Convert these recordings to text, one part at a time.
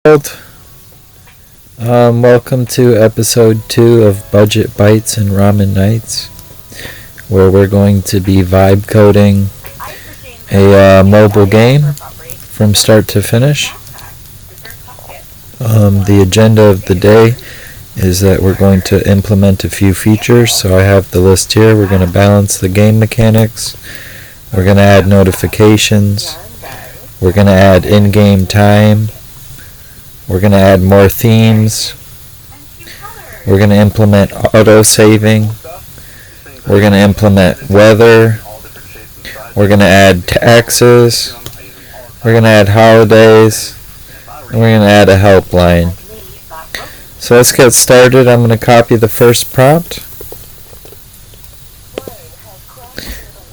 world. Welcome to episode 2 of Bites Ramen Nights, where we're going to be vibe coding a mobile game from start to finish. The agenda of the day is that we're going to implement a few features, so I have the list here. We're going to balance the game mechanics, we're going to add notifications, we're going to add in-game time, we're going to add more themes, we're going to implement auto-saving, we're going to implement weather, we're going to add taxes, we're going to add holidays, and we're going to add a helpline. So let's get started. I'm going to copy the first prompt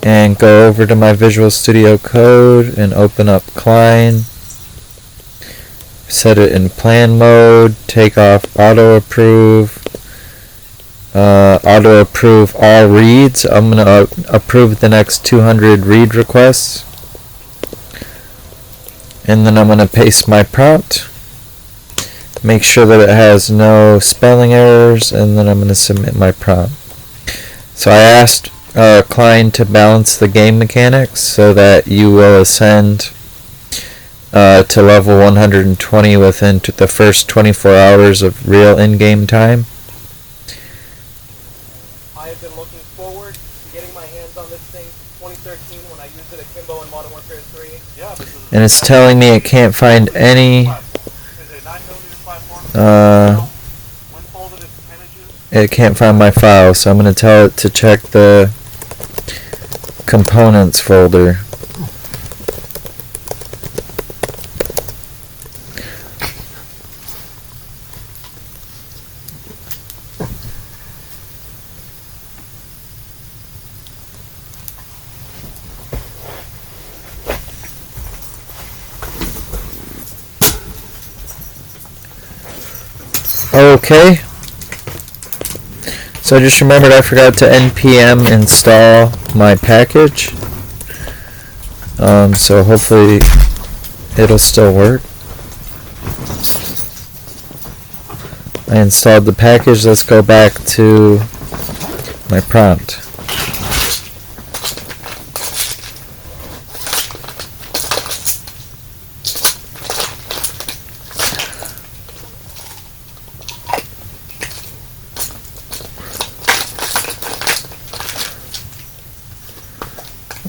and go over to my Visual Studio Code and open up Klein. Set it in plan mode, take off auto approve all reads. I'm going to approve the next 200 read requests, and then I'm going to paste my prompt, make sure that it has no spelling errors, and then I'm going to submit my prompt. So I asked Klein to balance the game mechanics so that you will ascend to level 120 within the first 24 hours of real in-game time. I have been looking forward to getting my hands on this thing since 2013 when I used it at Kimbo in Modern Warfare 3. And it's telling me it can't find any it can't find my file, so I'm going to tell it to check the components folder. Okay, so I just remembered I forgot to npm install my package, so hopefully it'll still work. I installed the package. Let's go back to my prompt.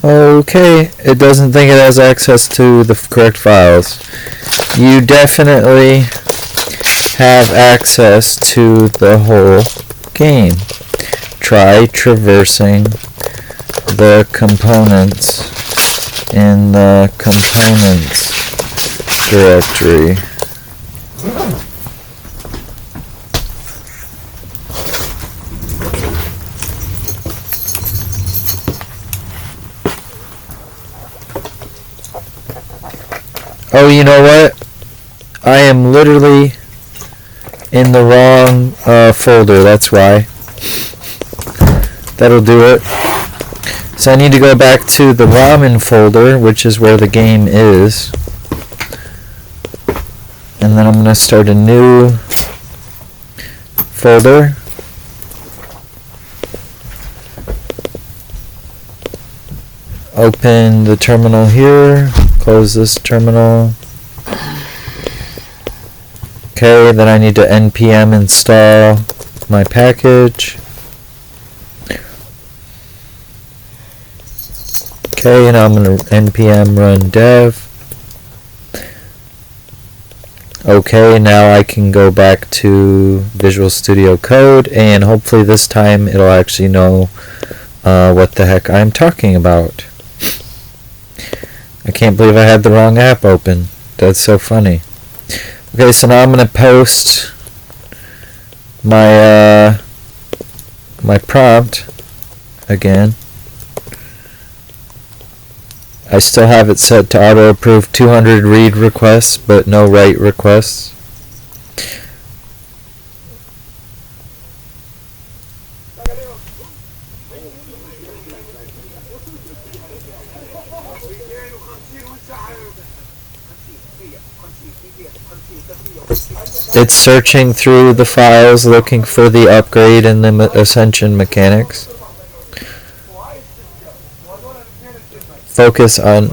Okay, it doesn't think it has access to the correct files. You definitely have access to the whole game. Try traversing the components in the components directory. Oh, you know what? I am literally in the wrong folder, that's why. That'll do it. So I need to go back to the ramen folder, which is where the game is. And then I'm going to start a new folder. Open the terminal here. Close this terminal. Okay, then I need to npm install my package. Okay, now I'm going to npm run dev. Okay, now I can go back to Visual Studio Code, and hopefully this time it'll actually know what the heck I'm talking about. I can't believe I had the wrong app open. That's so funny. Okay, so now I'm going to post my my prompt again. I still have it set to auto approve 200 read requests, but no write requests. It's searching through the files looking for the upgrade and the ascension mechanics. Focus on...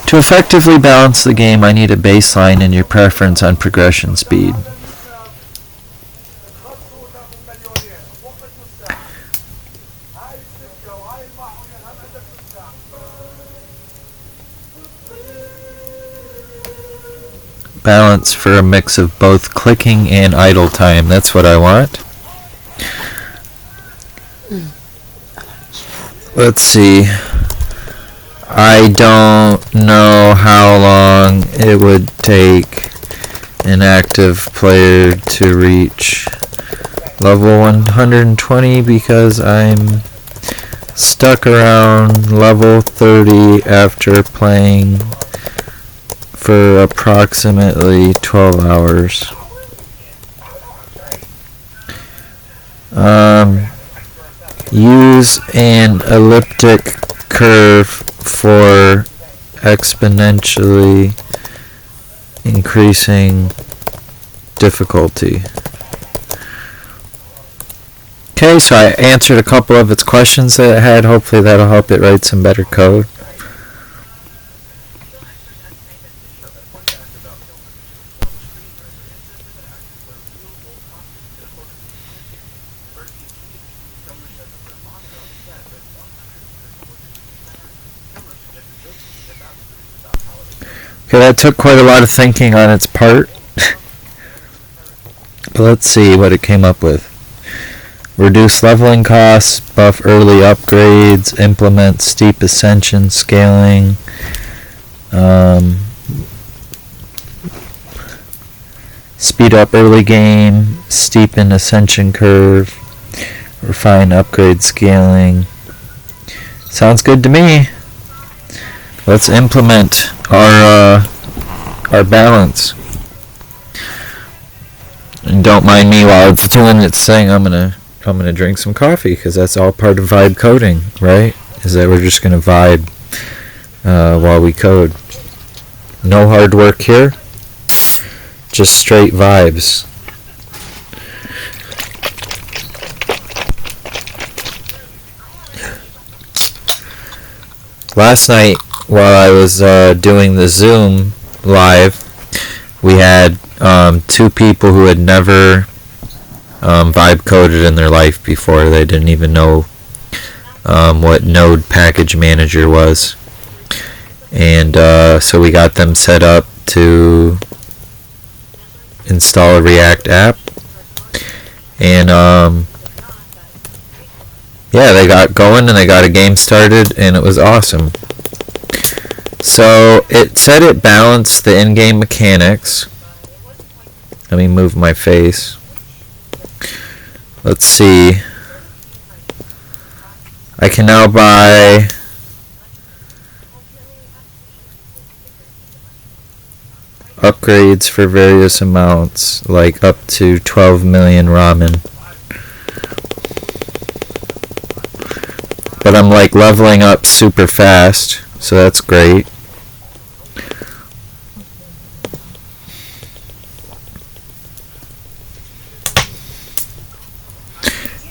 To effectively balance the game, I need a baseline and your preference on progression speed. Balance for a mix of both clicking and idle time. That's what I want. Let's see. I don't know how long it would take an active player to reach level 120 because I'm stuck around level 30 after playing for approximately 12 hours. Use an elliptic curve for exponentially increasing difficulty. Okay, so I answered a couple of its questions that it had. Hopefully that'll help it write some better code. Okay, that took quite a lot of thinking on its part. But let's see what it came up with. Reduce leveling costs, buff early upgrades, implement steep ascension scaling, speed up early game, steepen ascension curve, refine upgrade scaling. Sounds good to me. Let's implement our balance. And don't mind me while it's doing its thing. I'm gonna drink some coffee because that's all part of vibe coding, right? Is that we're just gonna vibe while we code. No hard work here. Just straight vibes. Last night, while I was doing the Zoom live, we had two people who had never vibe coded in their life before. They didn't even know what Node Package Manager was. And so we got them set up to install a React app. And yeah, they got going and they got a game started and it was awesome. So it said it balanced the in-game mechanics. Let me move my face. Let's see. I can now buy upgrades for various amounts, like up to 12 million ramen. But I'm like leveling up super fast, so that's great.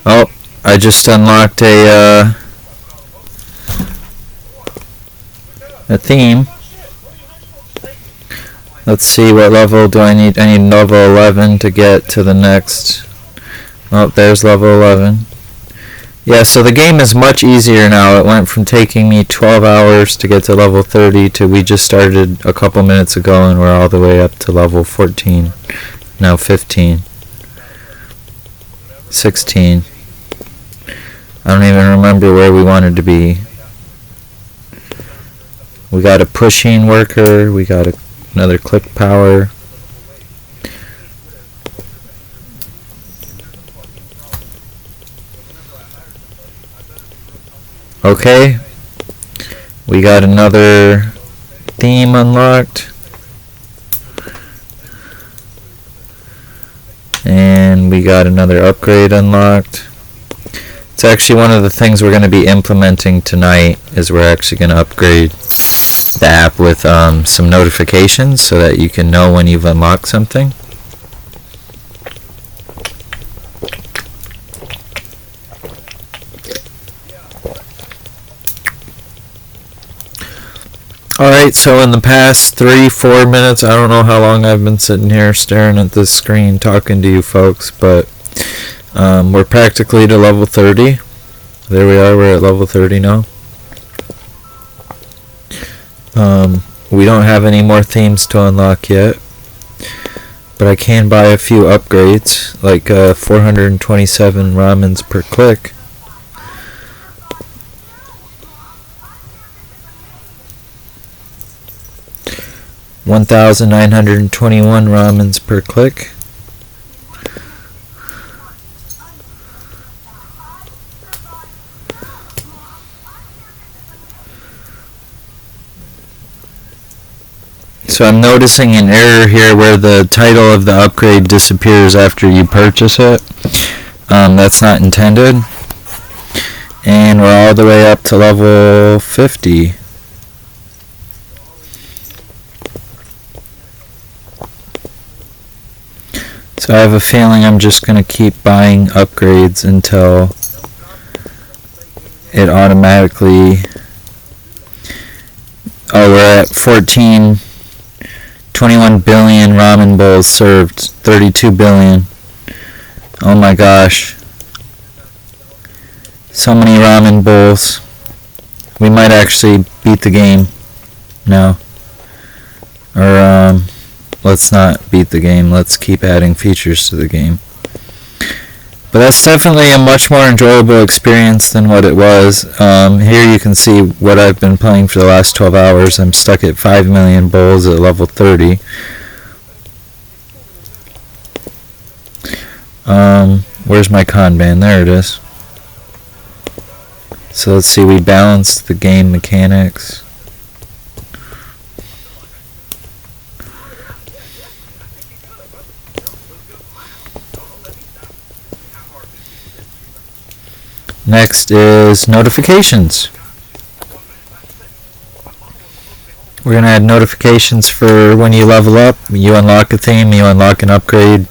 Oh, I just unlocked a theme. Let's see, what level do I need? I need level 11 to get to the next. Oh, there's level 11. Yeah, so the game is much easier now. It went from taking me 12 hours to get to level 30 to we just started a couple minutes ago and we're all the way up to level 14. Now 15. 16. I don't even remember where we wanted to be. We got a pushing worker. We got another click power. Okay, we got another theme unlocked, and we got another upgrade unlocked. It's actually one of the things we're going to be implementing tonight, is we're actually going to upgrade the app with some notifications so that you can know when you've unlocked something. Alright, so in the past 3-4 minutes, I don't know how long I've been sitting here staring at this screen talking to you folks, but we're practically to level 30. There we are, we're at level 30 now. We don't have any more themes to unlock yet, but I can buy a few upgrades, like 427 ramens per click. $1,921 ramens per click. So I'm noticing an error here where the title of the upgrade disappears after you purchase it. That's not intended. And we're all the way up to level 50. So I have a feeling I'm just going to keep buying upgrades until it automatically... Oh, we're at 21 billion ramen bowls served. 32 billion. Oh my gosh. So many ramen bowls. We might actually beat the game now. Or, let's not beat the game. Let's keep adding features to the game. But that's definitely a much more enjoyable experience than what it was. Here you can see what I've been playing for the last 12 hours. I'm stuck at 5 million bowls at level 30. Where's my Kanban? There it is. So let's see, we balanced the game mechanics. Next is notifications. We're going to add notifications for when you level up, you unlock a theme, you unlock an upgrade,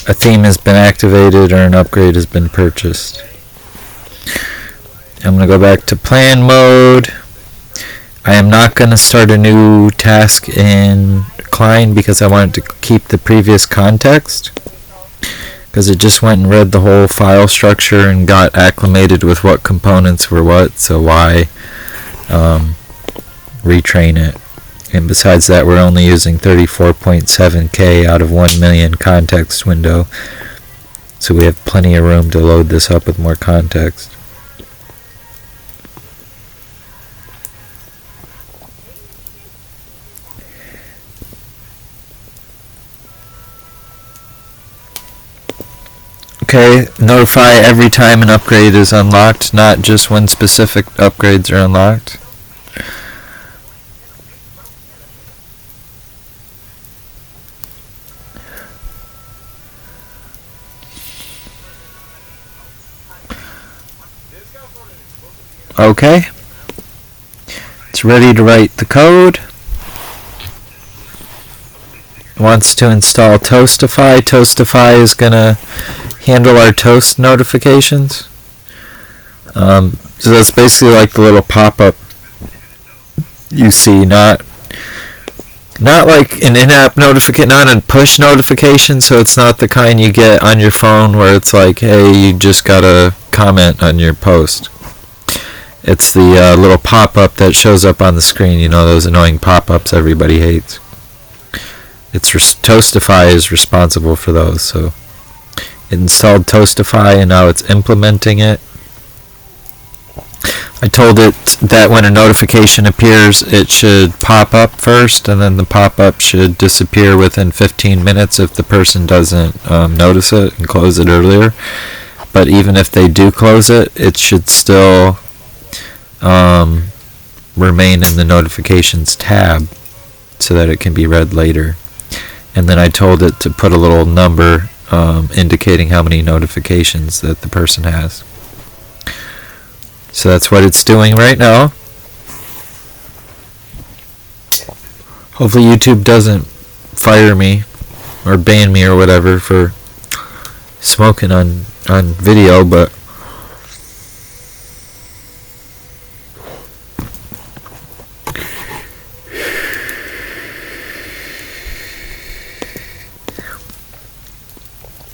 a theme has been activated, or an upgrade has been purchased. I'm going to go back to plan mode. I am not going to start a new task in Klein because I wanted to keep the previous context, because it just went and read the whole file structure and got acclimated with what components were what, so why retrain it? And besides that, we're only using 34.7K out of 1 million context window, so we have plenty of room to load this up with more context. Okay, notify every time an upgrade is unlocked, not just when specific upgrades are unlocked. Okay. It's ready to write the code. It wants to install Toastify. Toastify is going to handle our toast notifications. So that's basically like the little pop-up you see, not like an in-app notification, not a push notification, so it's not the kind you get on your phone where it's like, hey, you just got a comment on your post. It's the little pop-up that shows up on the screen, you know, those annoying pop-ups everybody hates. Toastify is responsible for those, so it installed Toastify and now it's implementing it. I told it that when a notification appears, it should pop up first, and then the pop-up should disappear within 15 minutes if the person doesn't notice it and close it earlier. But even if they do close it, it should still remain in the notifications tab so that it can be read later. And then I told it to put a little number indicating how many notifications that the person has. So that's what it's doing right now. Hopefully YouTube doesn't fire me or ban me or whatever for smoking on video, but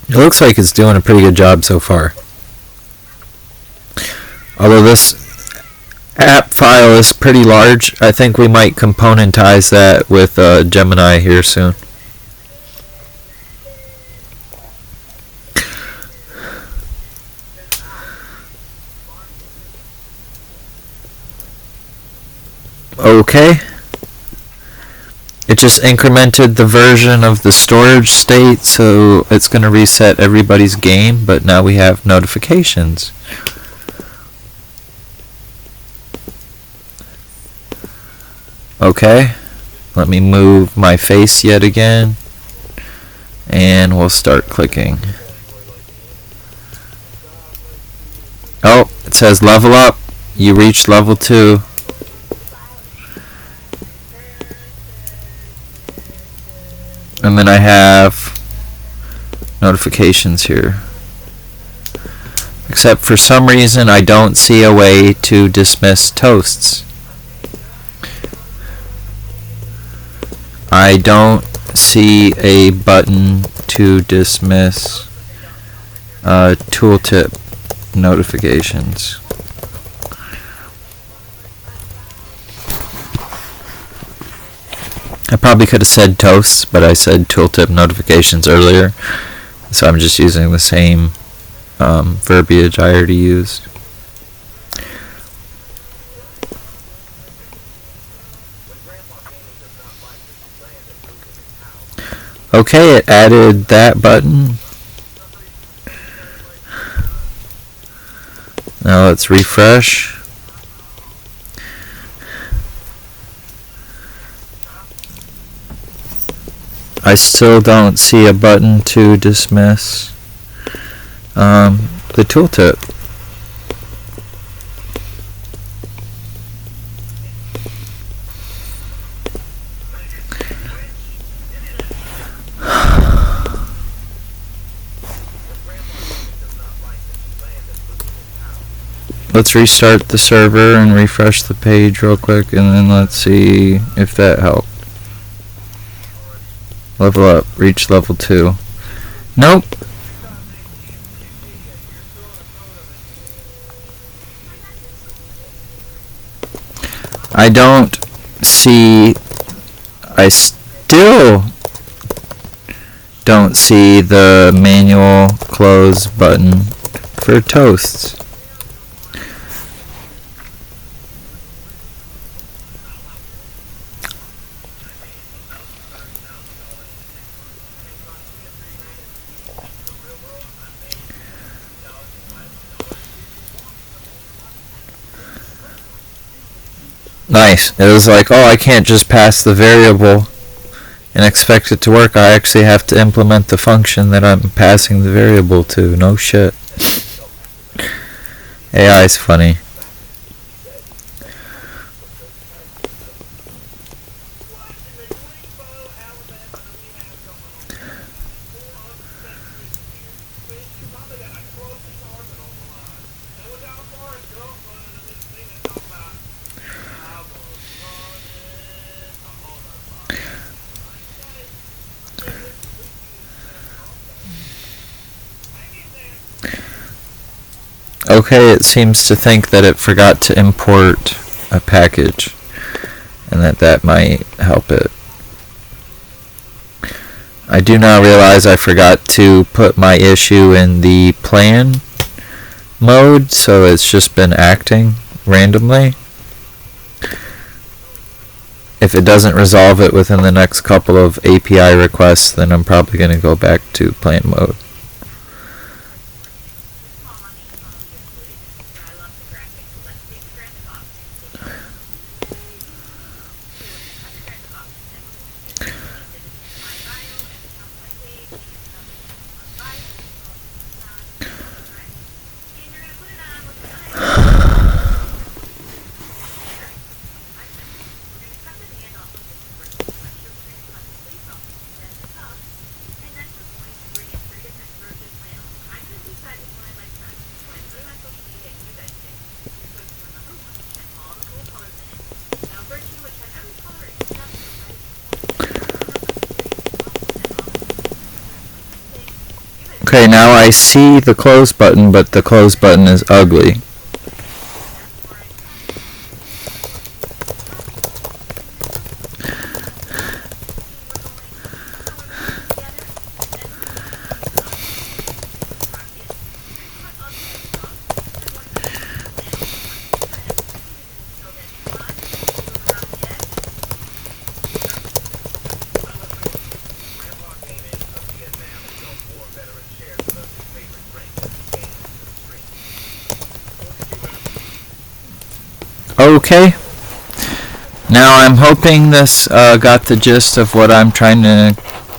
it looks like it's doing a pretty good job so far. Although this app file is pretty large, I think we might componentize that with Gemini here soon. Okay. It just incremented the version of the storage state, so it's going to reset everybody's game, but now we have notifications. Okay, let me move my face yet again, and we'll start clicking. Oh, it says level up. You reached level 2. And then I have notifications here. Except for some reason I don't see a way to dismiss toasts. I don't see a button to dismiss tooltip notifications. I probably could have said toasts, but I said tooltip notifications earlier, so I'm just using the same verbiage I already used. Okay, it added that button. Now let's refresh. I still don't see a button to dismiss the tooltip. Let's restart the server and refresh the page real quick, and then let's see if that helped. Level up, reach level 2. Nope. I don't see, I still don't see the manual close button for toasts. Nice. It was like, oh, I can't just pass the variable and expect it to work. I actually have to implement the function that I'm passing the variable to. No shit. AI is funny. Okay, it seems to think that it forgot to import a package, and that might help it. I do now realize I forgot to put my issue in the plan mode, so it's just been acting randomly. If it doesn't resolve it within the next couple of API requests, then I'm probably going to go back to plan mode. Okay, now I see the close button, but the close button is ugly. Okay. Now I'm hoping this got the gist of what I'm trying to,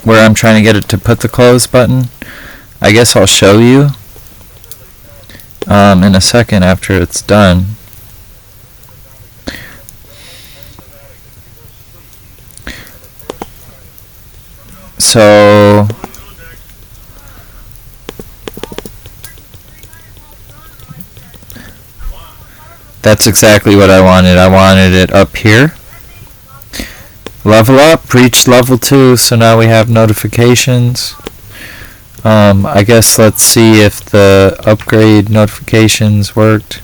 where I'm trying to get it to put the close button. I guess I'll show you in a second after it's done. So that's exactly what I wanted. I wanted it up here. Level up, reached level 2, so now we have notifications. I guess let's see if the upgrade notifications worked.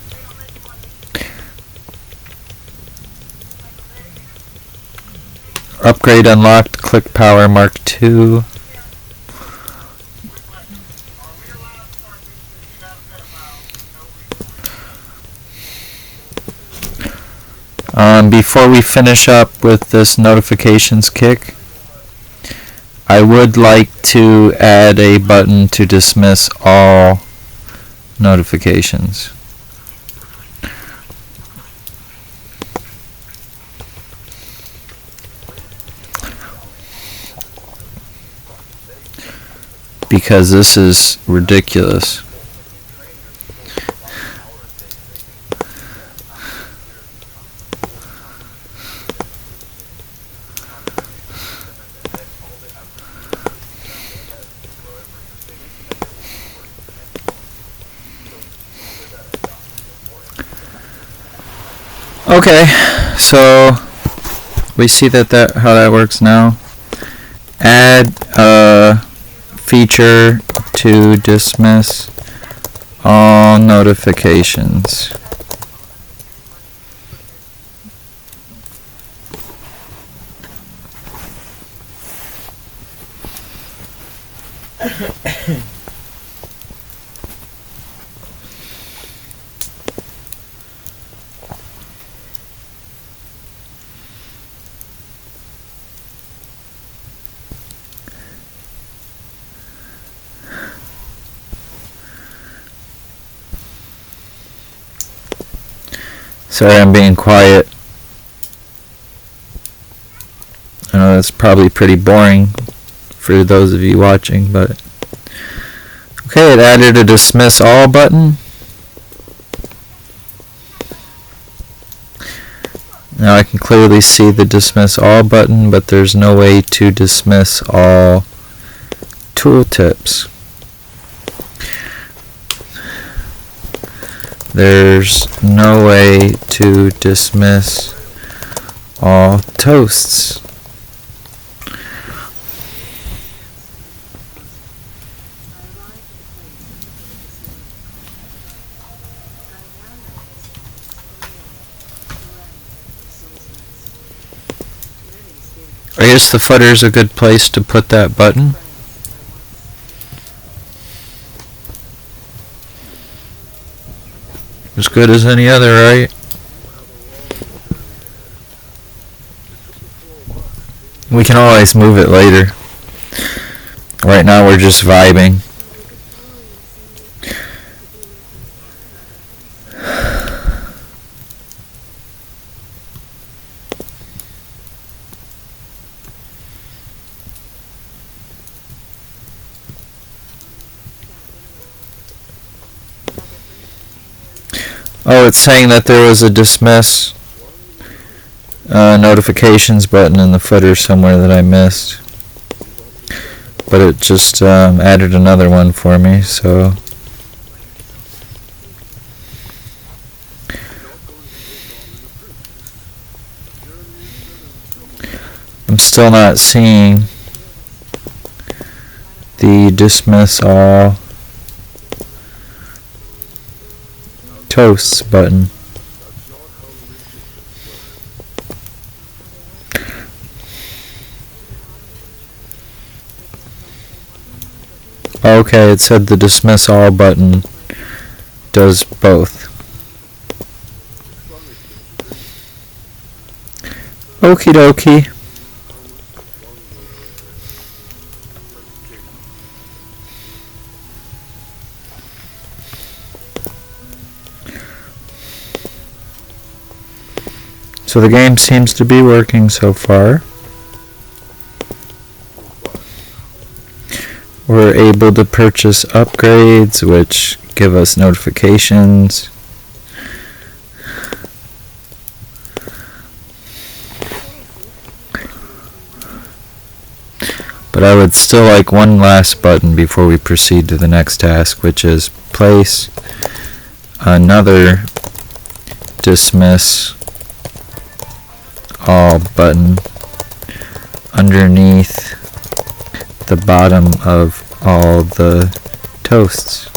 Upgrade unlocked, click power mark 2. Before we finish up with this notifications kick, I would like to add a button to dismiss all notifications. Because this is ridiculous. Okay, so we see that how that works now. Add a feature to dismiss all notifications. Sorry, I'm being quiet. I know that's probably pretty boring for those of you watching, but okay, it added a dismiss all button. Now I can clearly see the dismiss all button, but there's no way to dismiss all tooltips. There's no way to dismiss all toasts. I guess the footer's a good place to put that button. As good as any other, right? We can always move it later. Right now we're just vibing. Oh, it's saying that there was a dismiss notifications button in the footer somewhere that I missed. But it just added another one for me, so... I'm still not seeing the dismiss all toasts button. Okay, it said the dismiss all button does both. Okie dokie. So the game seems to be working so far. We're able to purchase upgrades which give us notifications. But I would still like one last button before we proceed to the next task, which is place another dismiss all button underneath the bottom of all the toasts.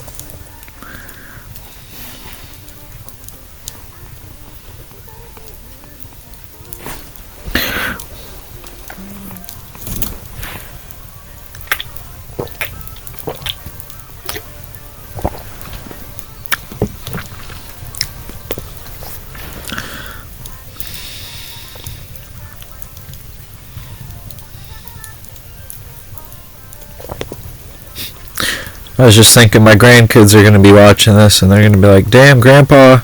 I was just thinking my grandkids are going to be watching this and they're going to be like, damn, Grandpa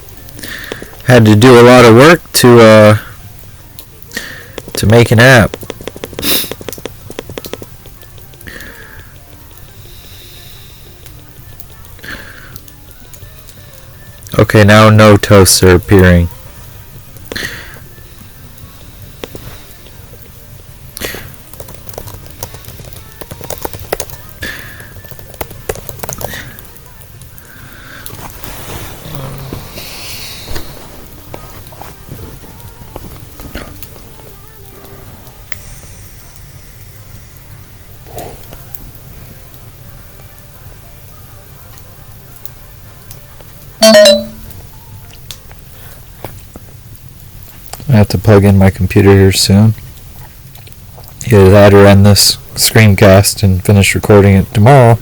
had to do a lot of work to make an app. Okay, now no toasts are appearing. I have to plug in my computer here soon. Either that or end this screencast and finish recording it tomorrow.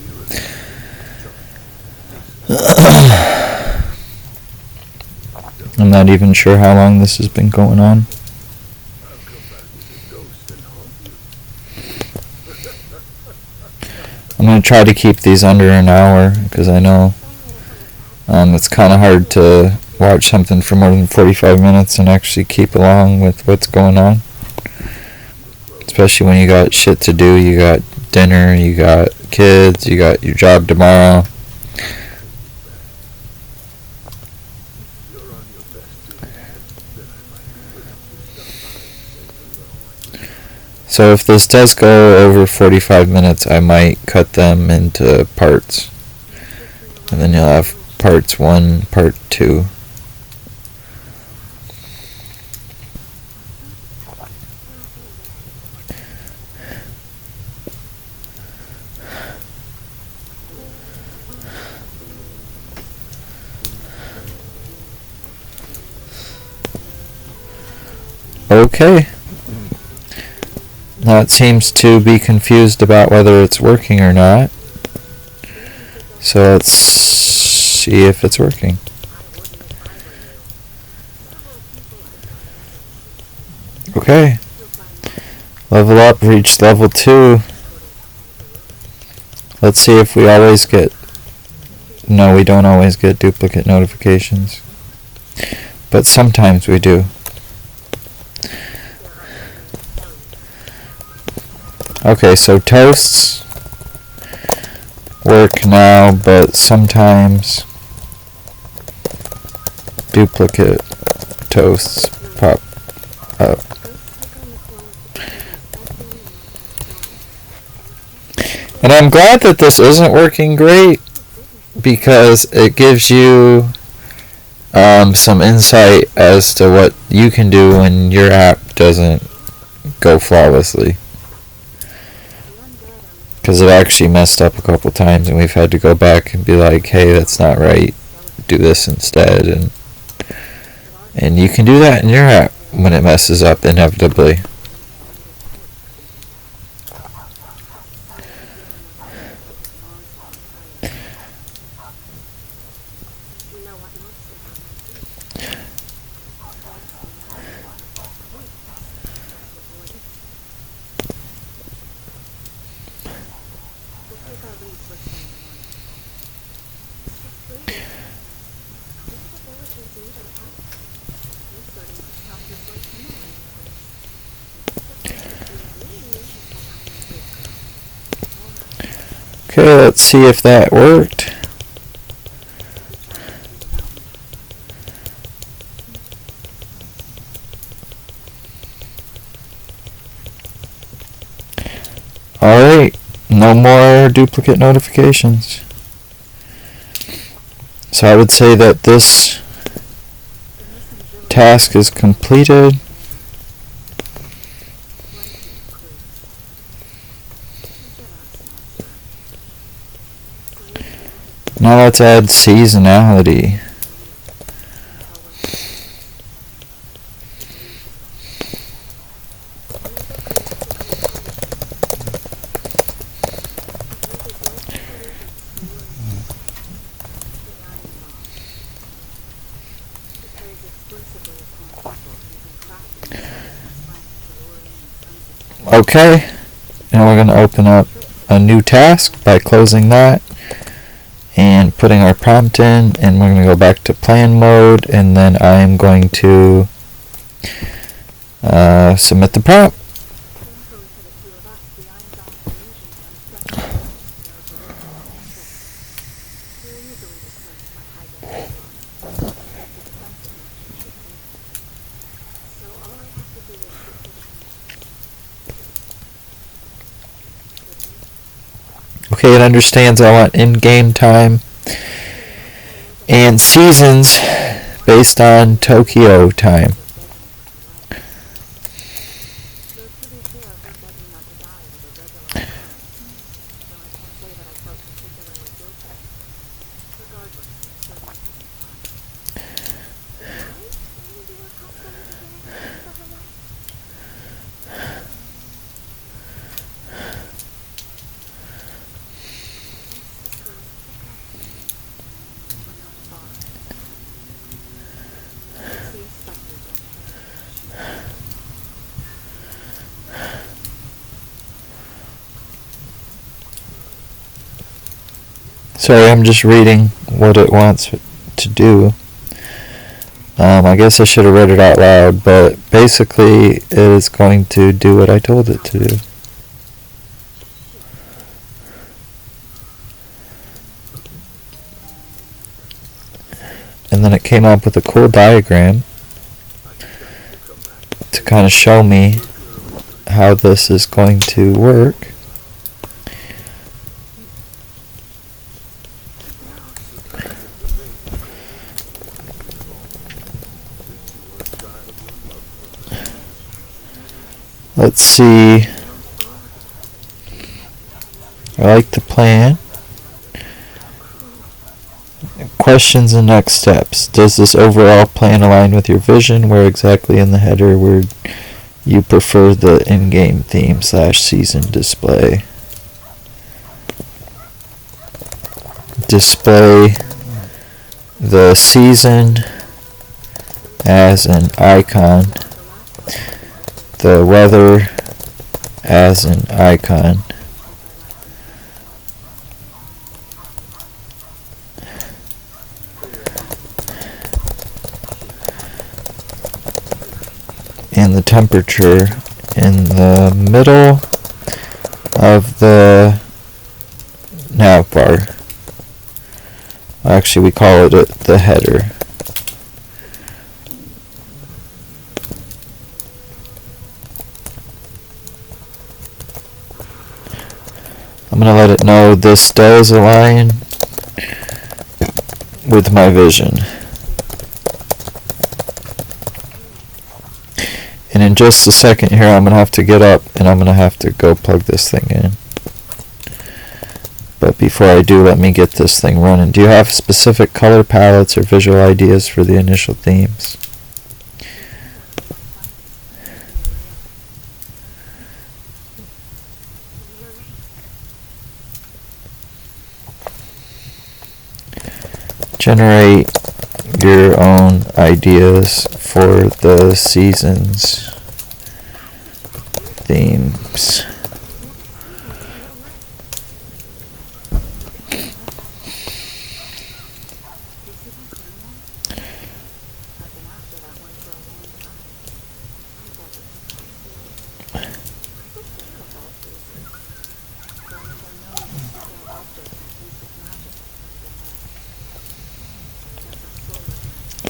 I'm not even sure how long this has been going on. I'm going to try to keep these under an hour because I know it's kind of hard to watch something for more than 45 minutes and actually keep along with what's going on. Especially when you got shit to do, you got dinner, you got kids, you got your job tomorrow. So if this does go over 45 minutes, I might cut them into parts. And then you'll have parts 1, part 2. Okay. Now it seems to be confused about whether it's working or not. So let's see if it's working. Okay. Level up, reached level 2. Let's see if we always get... No, we don't always get duplicate notifications. But sometimes we do. Okay, so toasts work now, but sometimes duplicate toasts pop up. And I'm glad that this isn't working great because it gives you some insight as to what you can do when your app doesn't go flawlessly. Because it actually messed up a couple times and we've had to go back and be like, hey, that's not right. do this instead, and you can do that in your app when it messes up inevitably. Okay, let's see if that worked. Alright, no more duplicate notifications. So I would say that this task is completed. Now let's add seasonality. Okay, now we're going to open up a new task by closing that and putting our prompt in, and we're going to go back to plan mode, and then I'm going to submit the prompt. Okay, it understands I want in-game time and seasons based on Tokyo time. Sorry, I'm just reading what it wants to do. I guess I should have read it out loud, but basically it is going to do what I told it to do. And then it came up with a cool diagram to kind of show me how this is going to work. Let's see. I like the plan. Questions and next steps. Does this overall plan align with your vision? Where exactly in the header would you prefer the in-game theme / season display? Display the season as an icon, the weather as an icon. And the temperature in the middle of the nav bar. Actually, we call it the header. I'm going to let it know this does align with my vision. And in just a second here, I'm going to have to get up and I'm going to have to go plug this thing in. But before I do, let me get this thing running. Do you have specific color palettes or visual ideas for the initial themes? Generate your own ideas for the season's themes.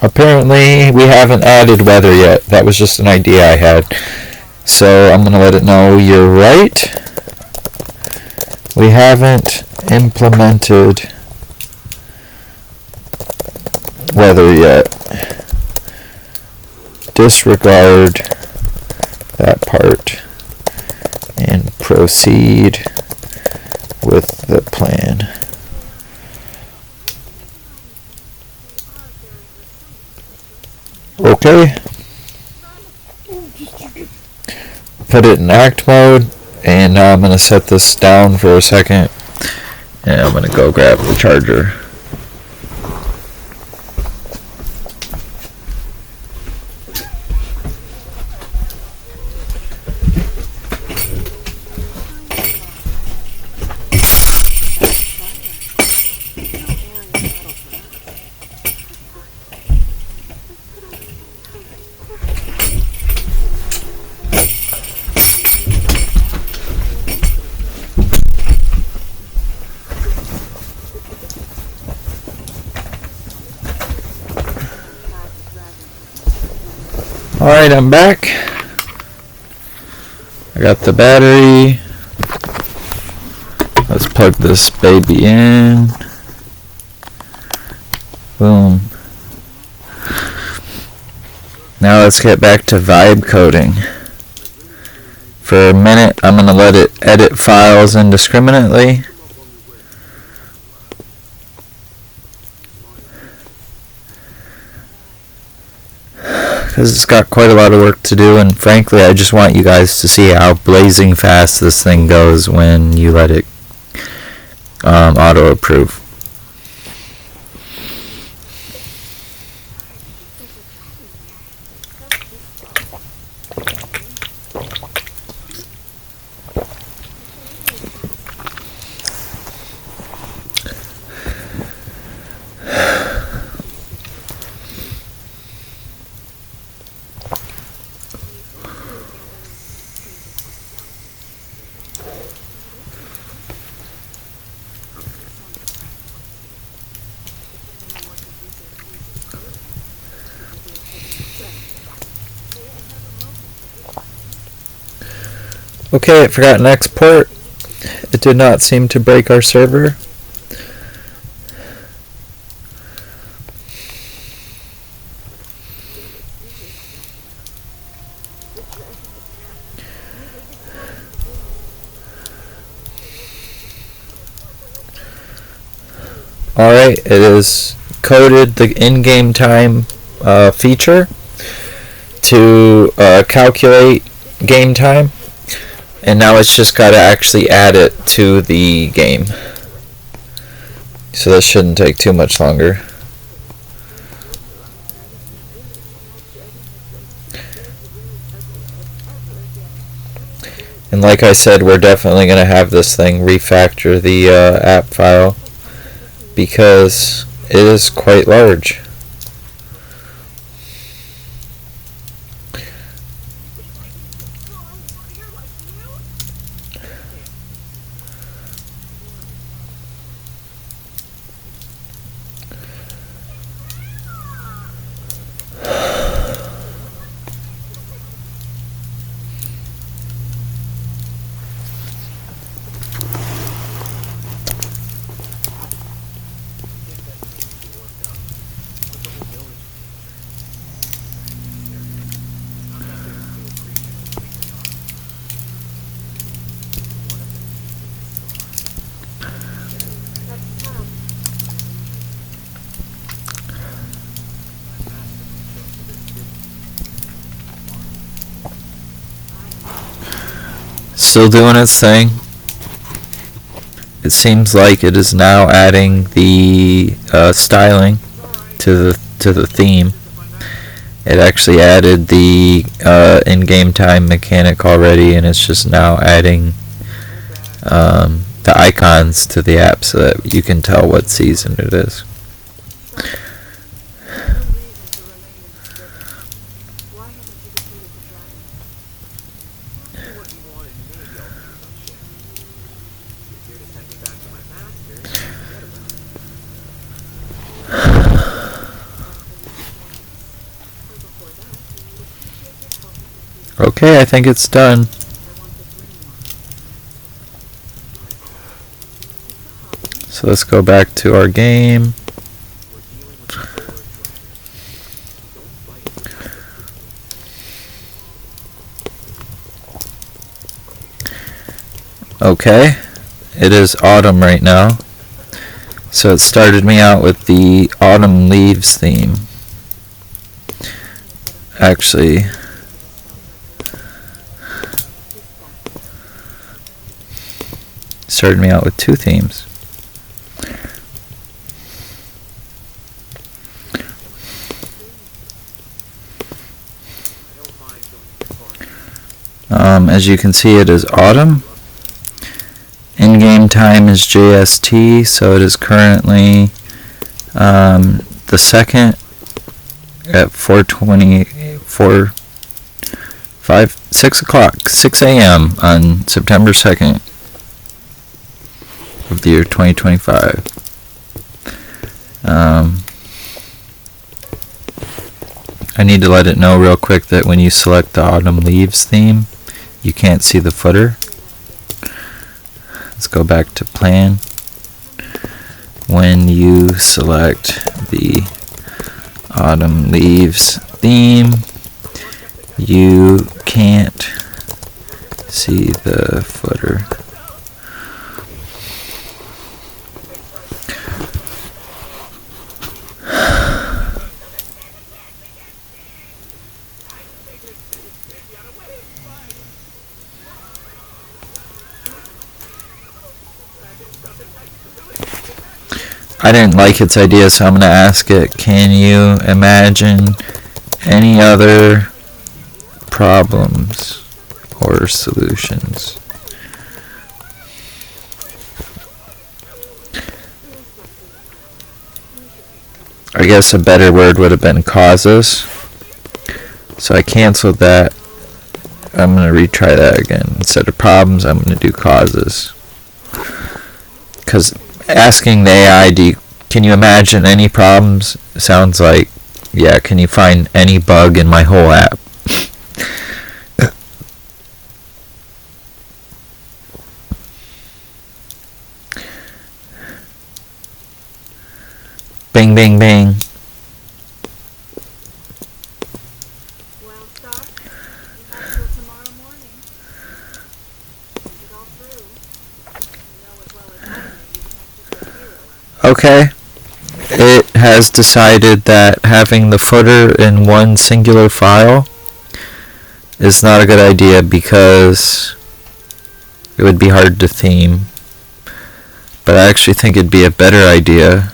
Apparently, we haven't added weather yet. That was just an idea I had. So I'm going to let it know you're right. We haven't implemented weather yet. Disregard that part and proceed with the plan. Okay. Put it in act mode, and now I'm going to set this down for a second, and I'm going to go grab the charger. Alright, I'm back. I got the battery. Let's plug this baby in. Boom. Now let's get back to vibe coding. For a minute, I'm going to let it edit files indiscriminately. Because it's got quite a lot of work to do, and frankly I just want you guys to see how blazing fast this thing goes when you let it auto approve. Okay, it forgot an export. It did not seem to break our server. Alright, it is coded the in-game time feature to calculate game time. And now it's just got to actually add it to the game. So this shouldn't take too much longer. And like I said, we're definitely going to have this thing refactor the app file, because it is quite large. still doing its thing. It seems like it is now adding the styling to the theme. It actually added the in-game time mechanic already, and it's just now adding the icons to the app so that you can tell what season it is. Okay, I think it's done. So let's go back to our game. Okay, it is autumn right now. So it started me out with the autumn leaves theme. Actually, started me out with two themes. As you can see, it is autumn. In-game time is JST, so it is currently the 2nd at 6 a.m. on September 2nd of the year 2025. I need to let it know real quick that when you select the autumn leaves theme, you can't see the footer. Let's go back to plan. When you select the autumn leaves theme, you can't see the footer. I didn't like its idea, so I'm going to ask it, can you imagine any other problems or solutions? I guess a better word would have been causes. So I canceled that. I'm going to retry that again. Instead of problems, I'm going to do causes. Because asking the AI, can you imagine any problems? Sounds like, yeah, can you find any bug in my whole app? Bing, bing, bing. Well, Star, you have till tomorrow morning. Think it all through. You know as well as I do you can't just a hero. Okay. It has decided that having the footer in one singular file is not a good idea because it would be hard to theme. But I actually think it'd be a better idea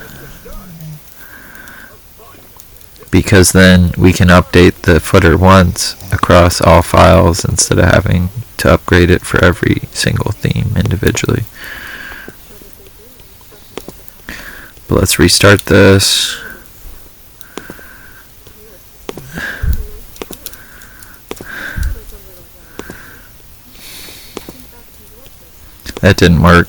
because then we can update the footer once across all files instead of having to upgrade it for every single theme individually. But let's restart this. That didn't work.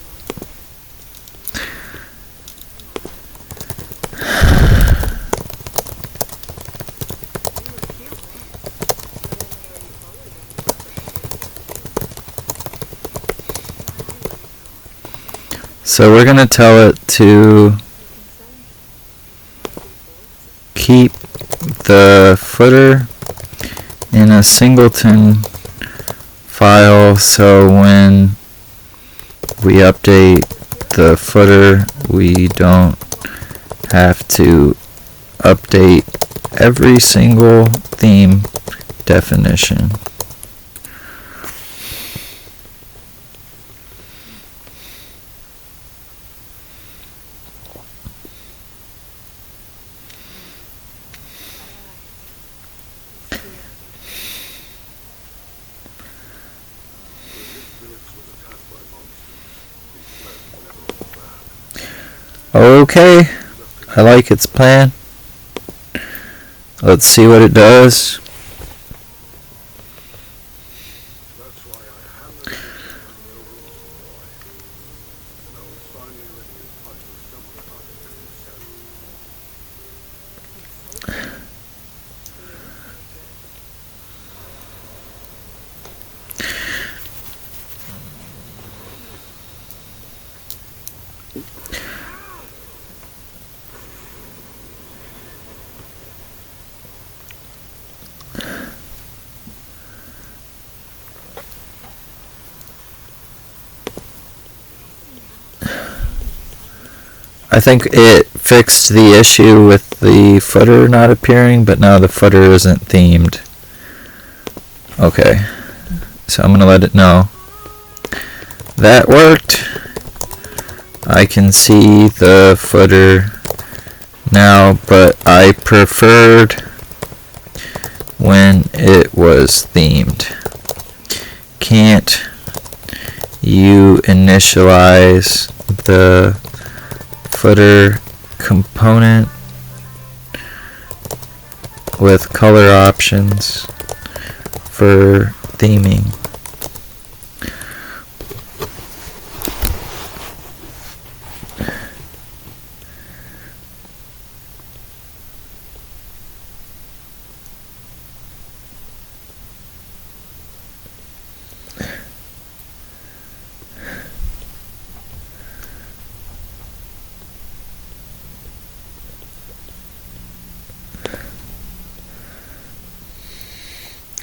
So we're going to tell it to keep the footer in a singleton file, so when we update the footer, we don't have to update every single theme definition. Okay, I like its plan. Let's see what it does. That's why I hammered it on your rules, boy. And I was finally ready to punch the stomach out of you yourself. I think it fixed the issue with the footer not appearing, but now the footer isn't themed. Okay, so I'm gonna let it know. That worked. I can see the footer now, but I preferred when it was themed. Can't you initialize the footer component with color options for theming?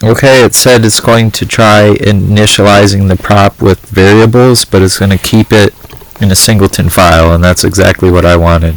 Okay, it said it's going to try initializing the prop with variables, but it's going to keep it in a singleton file, and that's exactly what I wanted.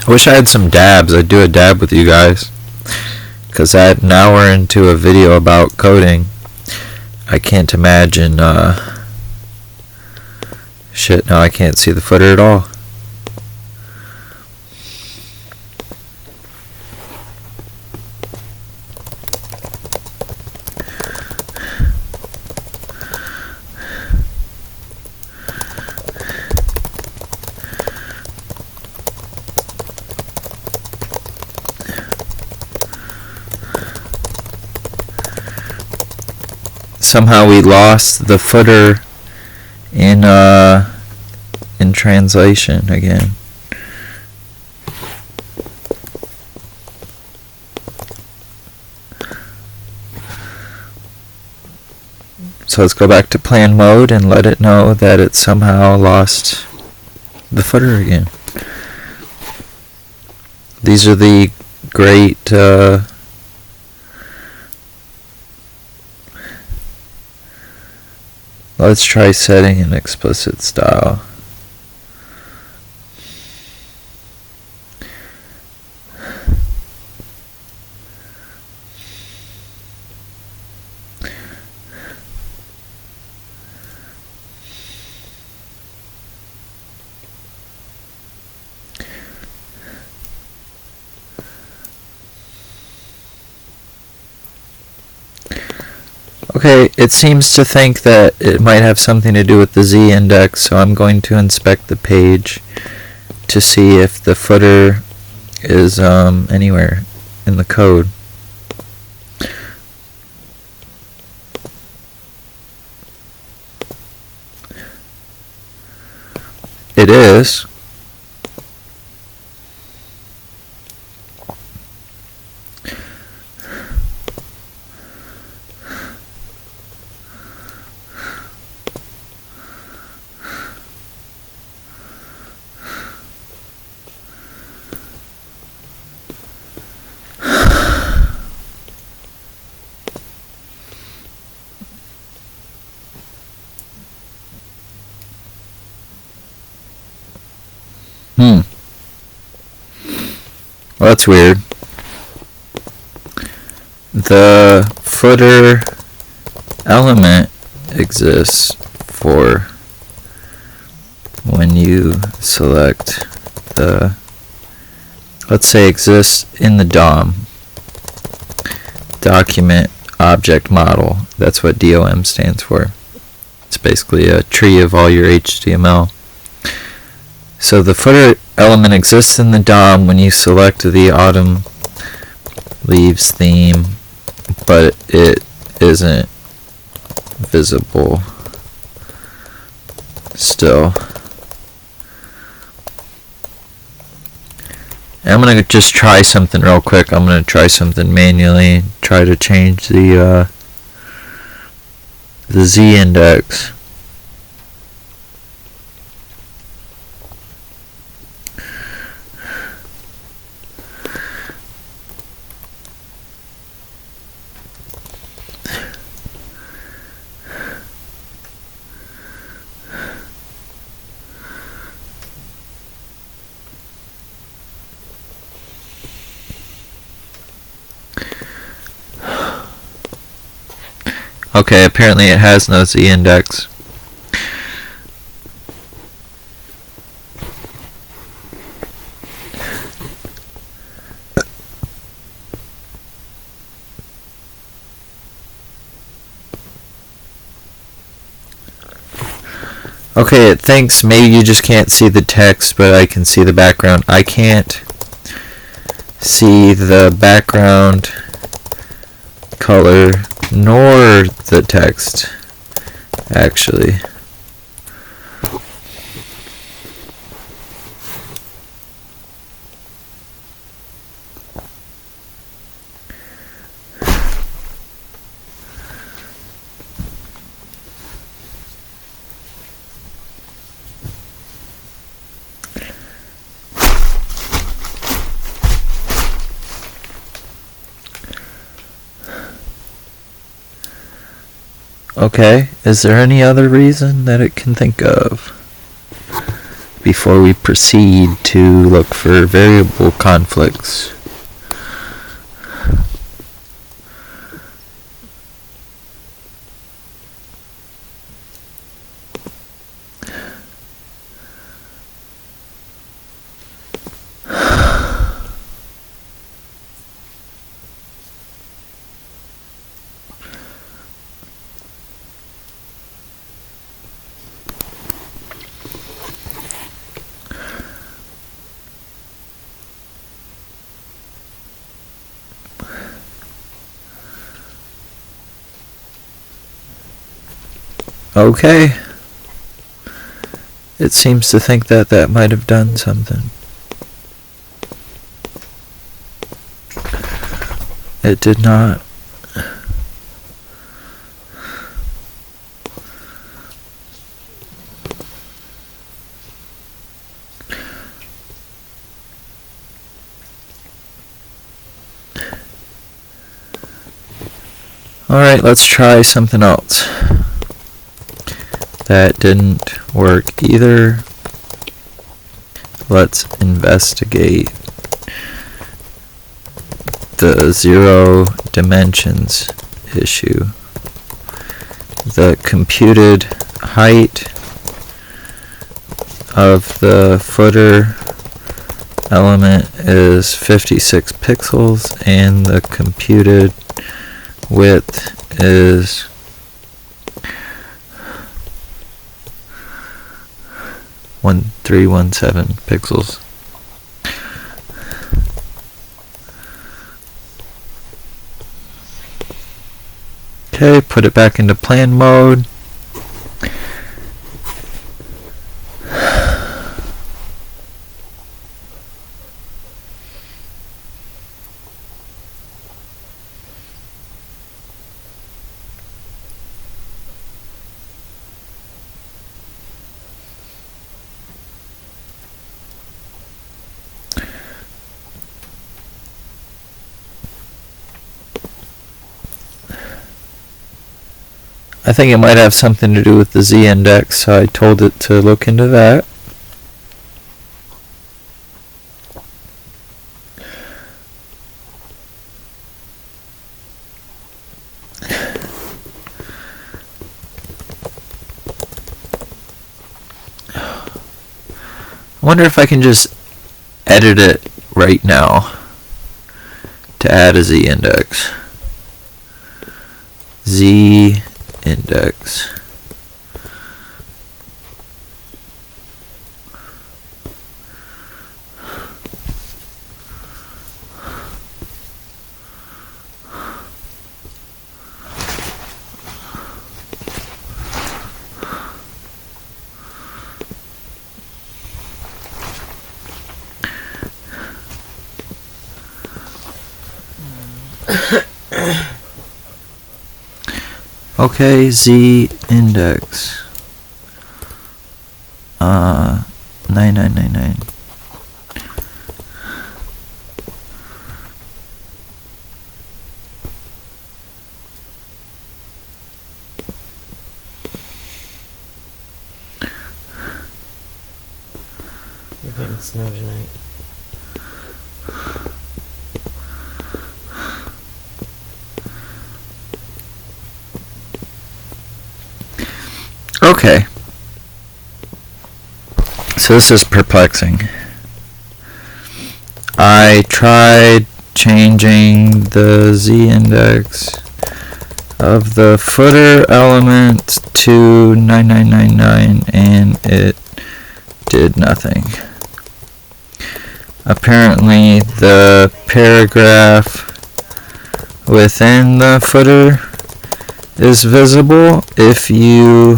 I wish I had some dabs. I'd do a dab with you guys. Because now we're into a video about coding. I can't imagine, shit, now I can't see the footer at all. Somehow we lost the footer in translation again. So let's go back to plan mode and let it know that it somehow lost the footer again. These are the great let's try setting an explicit style. Okay, it seems to think that it might have something to do with the Z index, so I'm going to inspect the page to see if the footer is anywhere in the code. It is. Well, that's weird. The footer element exists for when you select the, let's say, exists in the DOM, document object model. That's what DOM stands for. It's basically a tree of all your HTML. So the footer element exists in the DOM when you select the autumn leaves theme, but it isn't visible still. And I'm gonna just try something real quick. I'm gonna try something manually. Try to change the Z index. Okay, apparently it has no Z index. Okay, it thinks maybe you just can't see the text, but I can see the background. I can't see the background color nor the text, actually. Okay, is there any other reason that it can think of before we proceed to look for variable conflicts? Okay. It seems to think that that might have done something. It did not. Alright, let's try something else. That didn't work either. Let's investigate the 0 dimensions issue. The computed height of the footer element is 56 pixels and the computed width is 1317 pixels. Okay, put it back into plan mode. I think it might have something to do with the Z index, so I told it to look into that. I wonder if I can just edit it right now to add a Z index. Z index. Okay, Z index. 9999. You're getting snow tonight. Okay. So this is perplexing. I tried changing the Z index of the footer element to 9999 and it did nothing. Apparently the paragraph within the footer is visible if you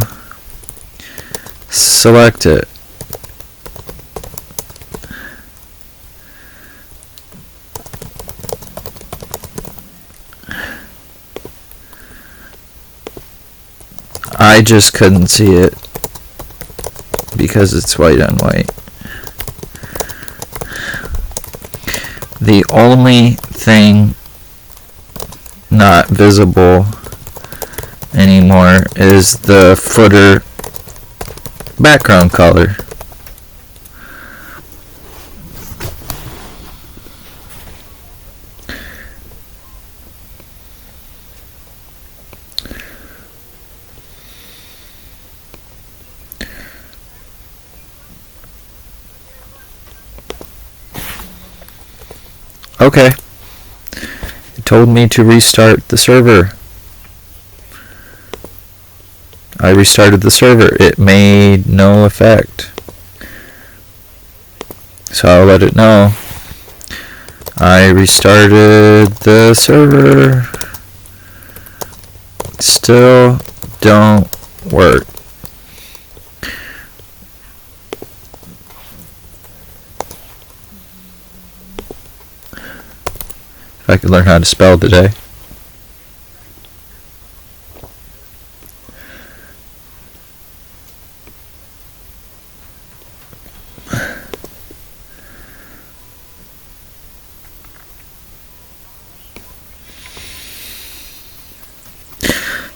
select it. I just couldn't see it because it's white on white. The only thing not visible anymore is the footer background color. Okay. It told me to restart the server. I restarted the server. It made no effect. So I'll let it know. I restarted the server. Still don't work. If I could learn how to spell today.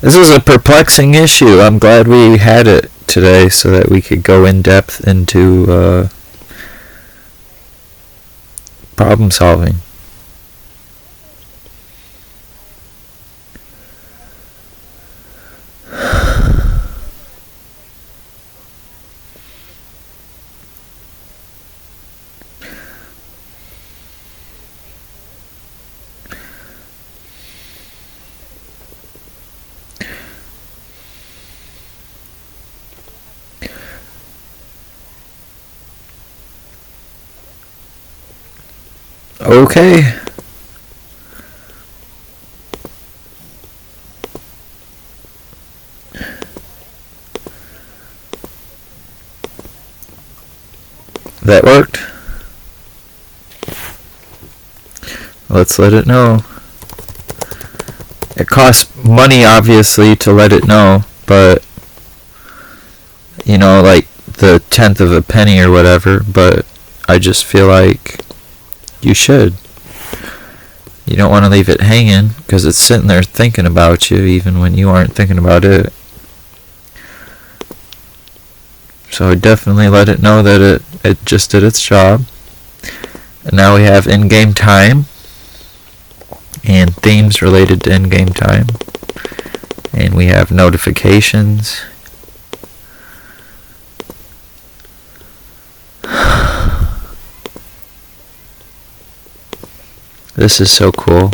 This is a perplexing issue. I'm glad we had it today so that we could go in depth into problem solving. Okay. That worked. Let's let it know. It costs money, obviously, to let it know, but, you know, like the 10th of a penny or whatever, but I just feel like you should. You don't want to leave it hanging, because it's sitting there thinking about you, even when you aren't thinking about it. So definitely let it know that it just did its job. And now we have in-game time and themes related to in-game time. And we have notifications. This is so cool.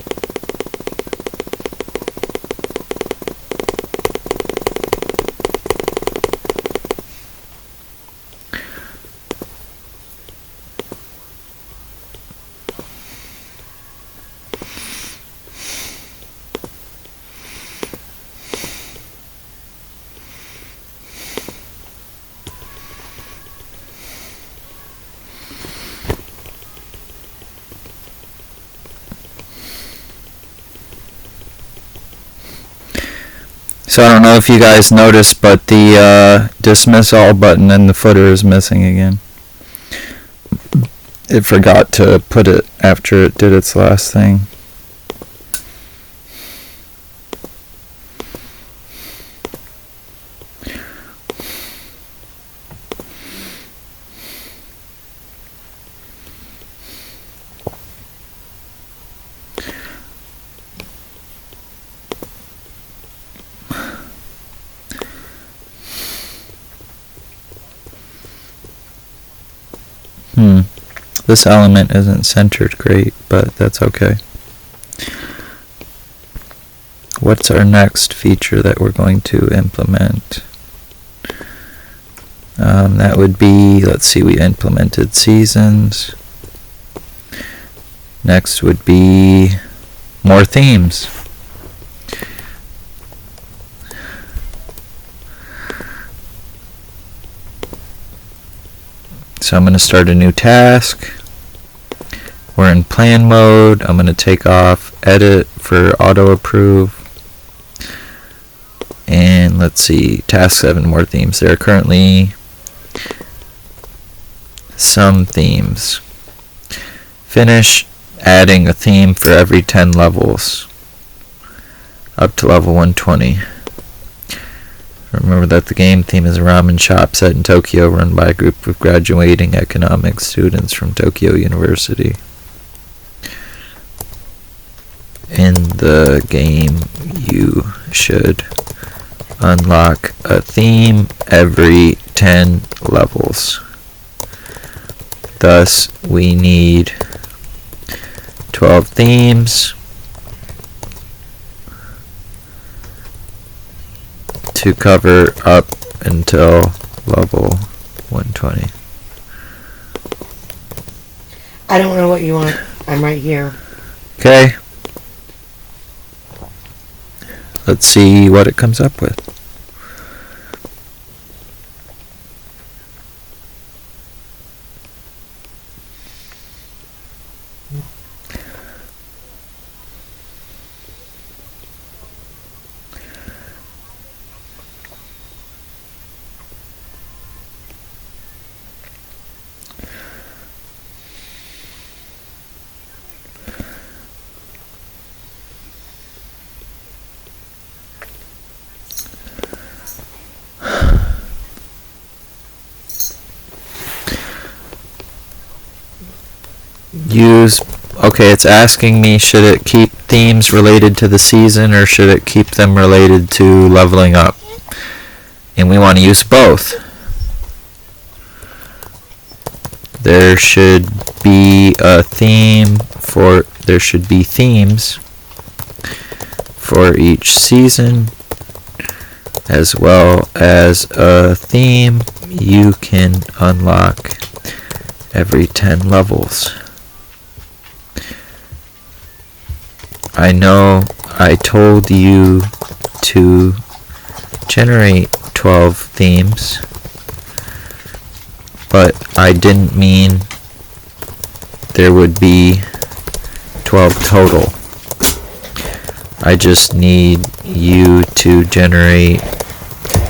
So I don't know if you guys noticed, but the dismiss all button in the footer is missing again. It forgot to put it after it did its last thing. This element isn't centered great, but that's okay. What's our next feature that we're going to implement? That would be, let's see, we implemented seasons. Next would be more themes. So I'm going to start a new task. We're in plan mode. I'm going to take off edit for auto approve. And let's see, task 7, more themes. There are currently some themes. Finish adding a theme for every 10 levels up to level 120. Remember that the game theme is a ramen shop set in Tokyo run by a group of graduating economics students from Tokyo University. In the game, you should unlock a theme every 10 levels. Thus, we need 12 themes to cover up until level 120. I don't know what you want. I'm right here. Okay. Let's see what it comes up with. Okay, it's asking me, should it keep themes related to the season or should it keep them related to leveling up? And we want to use both. There should be themes for each season, as well as a theme you can unlock every 10 levels. I know I told you to generate 12 themes, but I didn't mean there would be 12 total. I just need you to generate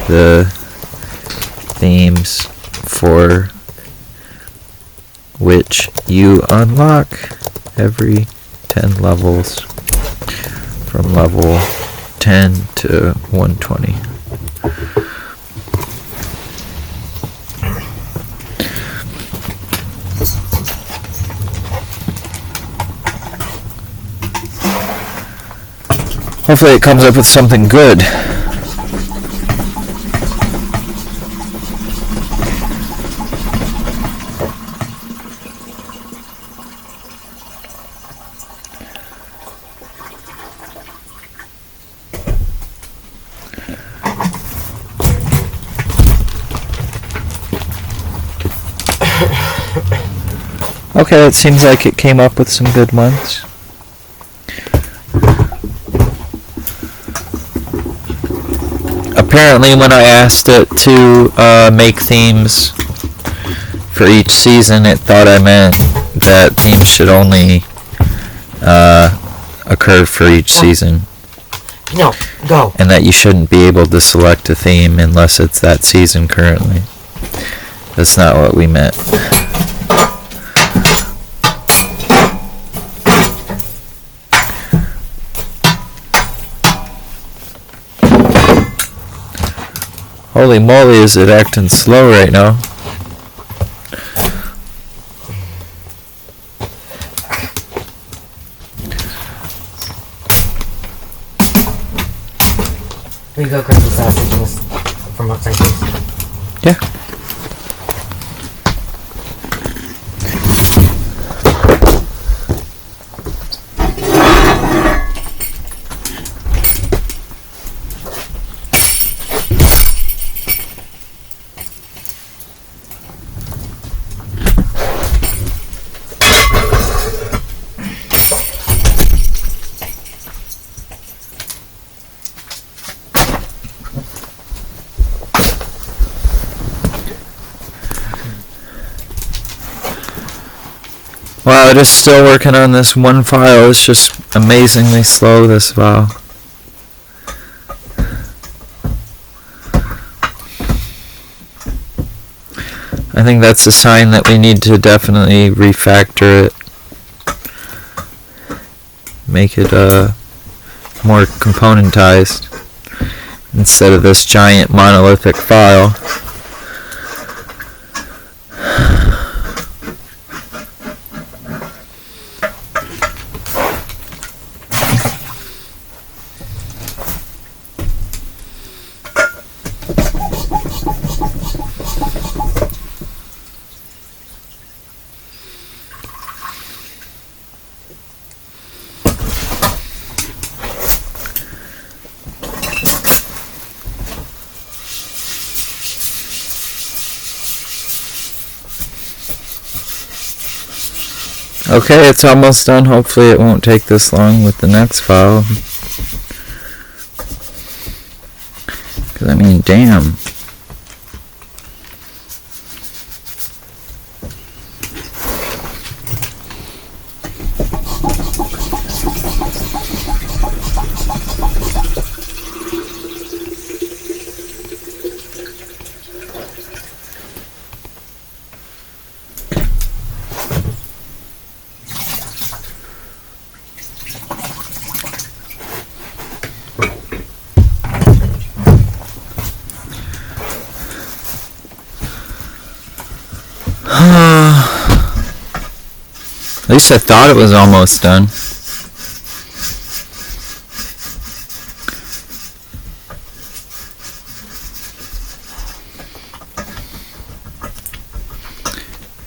the themes for which you unlock every 10 levels from level 10 to 120. Hopefully it comes up with something good. Okay, it seems like it came up with some good ones. Apparently, when I asked it to make themes for each season, it thought I meant that themes should only occur for each season. No, go. And that you shouldn't be able to select a theme unless it's that season currently. That's not what we meant. Holy moly, is it acting slow right now? We go grab the sausages from outside, please. Yeah. Wow, it is still working on this one file. It's just amazingly slow, this file. I think that's a sign that we need to definitely refactor it. Make it more componentized instead of this giant monolithic file. Okay, it's almost done. Hopefully it won't take this long with the next file. 'Cause I mean, damn. At least I thought it was almost done.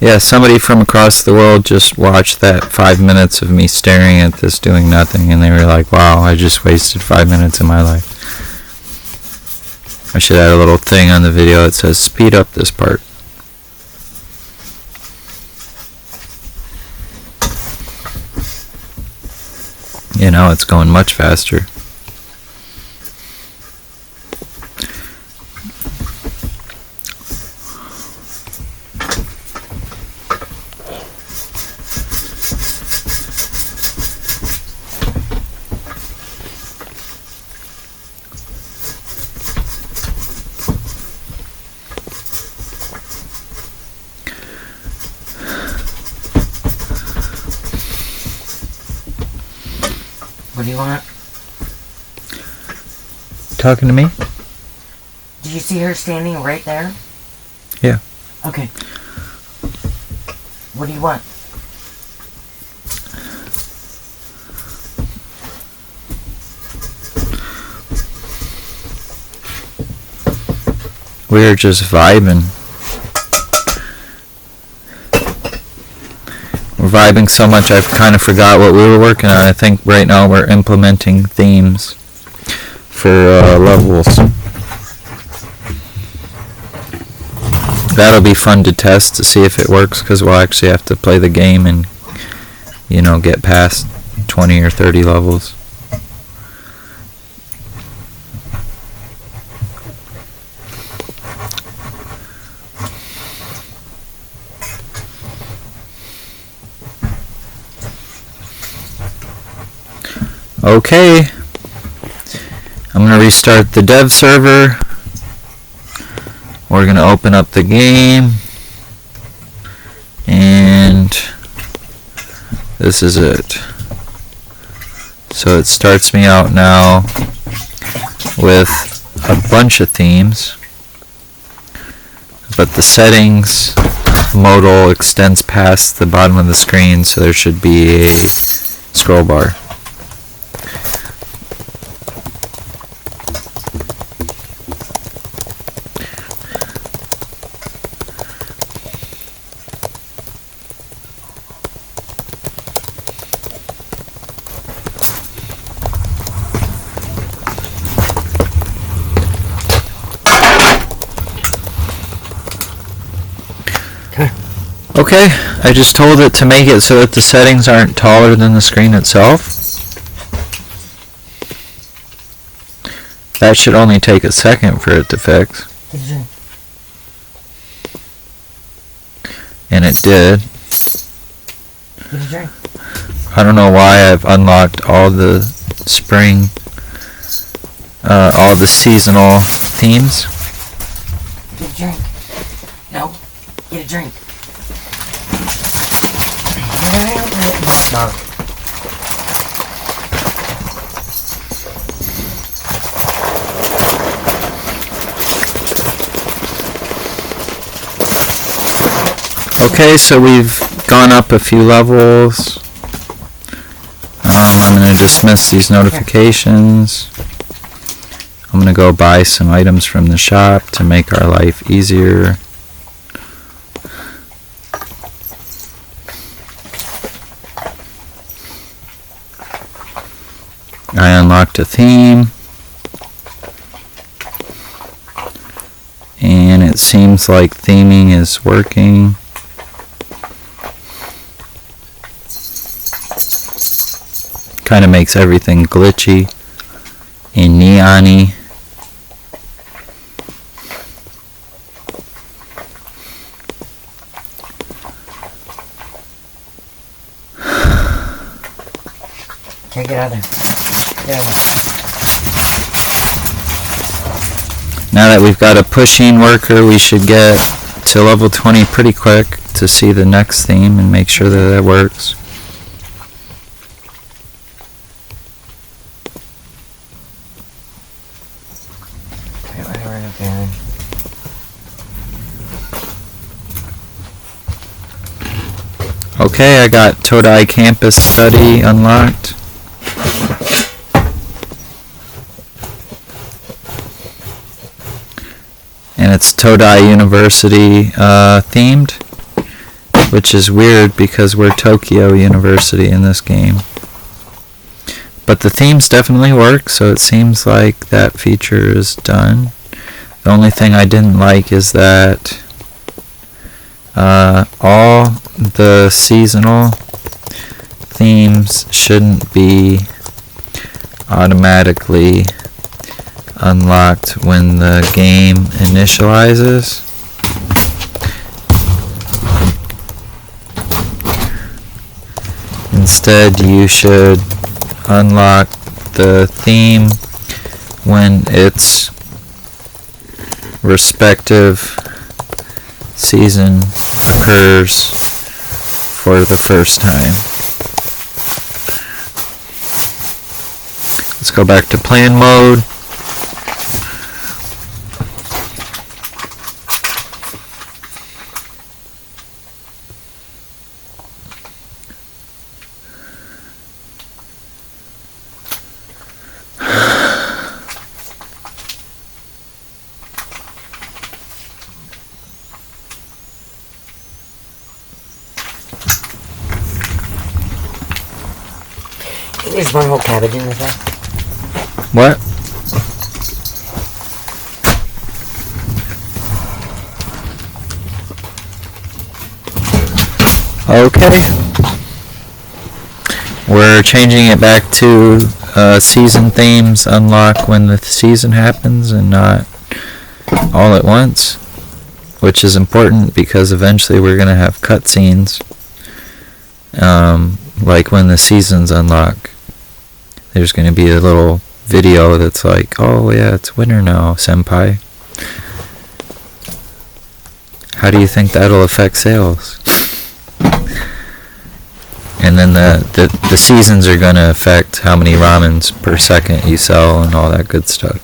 Yeah, somebody from across the world just watched that 5 minutes of me staring at this doing nothing, and they were like, wow, I just wasted 5 minutes of my life. I should add a little thing on the video that says speed up this part. You know, it's going much faster. What do you want? Talking to me? Did you see her standing right there? Yeah. Okay. What do you want? We're just vibing. We're vibing so much I've kind of forgot what we were working on. I think right now we're implementing themes for levels. That'll be fun to test to see if it works, because we'll actually have to play the game and, get past 20 or 30 levels. Okay, I'm going to restart the dev server. We're going to open up the game, and this is it. So it starts me out now with a bunch of themes, but the settings modal extends past the bottom of the screen, so there should be a scroll bar. Okay, I just told it to make it so that the settings aren't taller than the screen itself. That should only take a second for it to fix. And it did. I don't know why I've unlocked all the spring, all the seasonal themes. Get a drink. No. Get a drink. No. Okay, so we've gone up a few levels. I'm going to dismiss these notifications. I'm going to go buy some items from the shop to make our life easier. I unlocked a theme, and it seems like theming is working. Kind of makes everything glitchy and neon-y. Can't get out of there. Now that we've got a pushing worker, we should get to level 20 pretty quick to see the next theme and make sure that it works. Okay, I got Todai Campus Study unlocked. And it's Todai University themed, which is weird because we're Tokyo University in this game. But the themes definitely work, so it seems like that feature is done. The only thing I didn't like is that all the seasonal themes shouldn't be automatically unlocked when the game initializes. Instead, you should unlock the theme when its respective season occurs for the first time. Let's go back to plan mode. There's one whole cabbage in this thing. What? Okay. We're changing it back to season themes unlock when the season happens and not all at once, which is important because eventually we're going to have cutscenes, like when the seasons unlock. There's going to be a little video that's like, oh yeah, it's winter now, senpai. How do you think that'll affect sales? And then the seasons are going to affect how many ramens per second you sell and all that good stuff.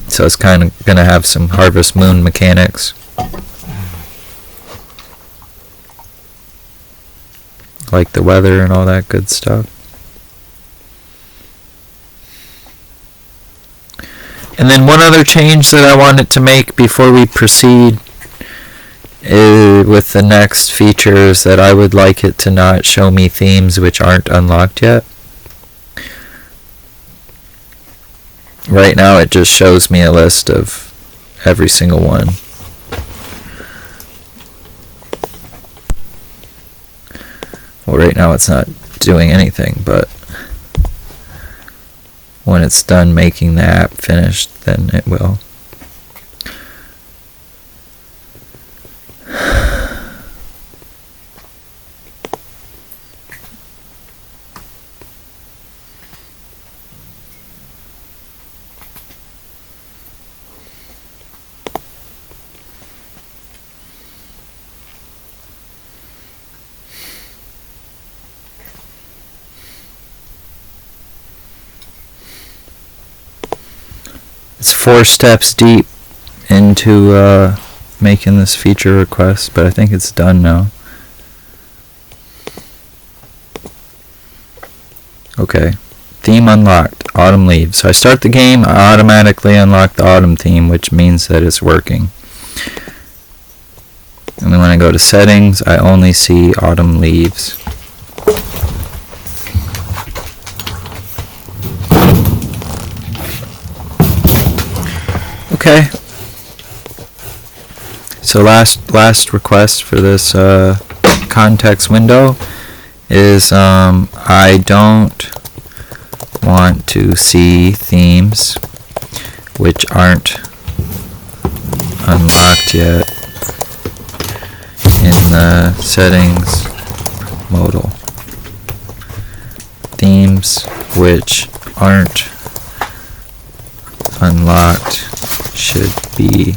So it's kind of going to have some Harvest Moon mechanics. Like the weather and all that good stuff. And then one other change that I wanted to make before we proceed with the next feature is that I would like it to not show me themes which aren't unlocked yet. Right now it just shows me a list of every single one. Well, right now it's not doing anything, but when it's done making the app finished, then it will. It's 4 steps deep into making this feature request, but I think it's done now. Okay. Theme unlocked. Autumn leaves. So I start the game, I automatically unlock the autumn theme, which means that it's working. And then when I go to settings, I only see autumn leaves. Okay. So last request for this context window is I don't want to see themes which aren't unlocked yet in the settings modal. Themes which aren't unlocked should be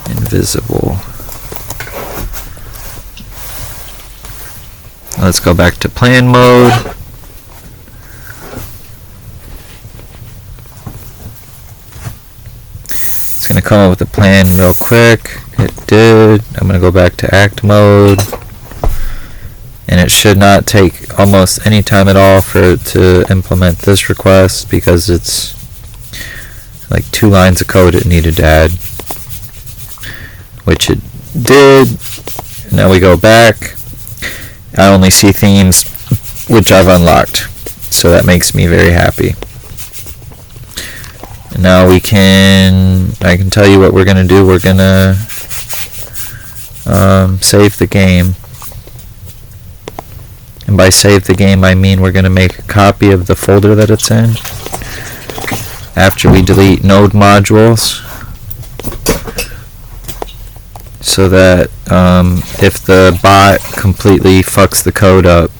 invisible. Let's go back to plan mode. It's going to come up with a plan real quick. It did. I'm going to go back to act mode. And it should not take almost any time at all for it to implement this request because it's like 2 lines of code it needed to add, which it did. Now we go back. I only see themes which I've unlocked, so that makes me very happy. And now I can tell you what we're gonna do. We're gonna save the game, and by save the game I mean we're gonna make a copy of the folder that it's in after we delete node modules, so that if the bot completely fucks the code up,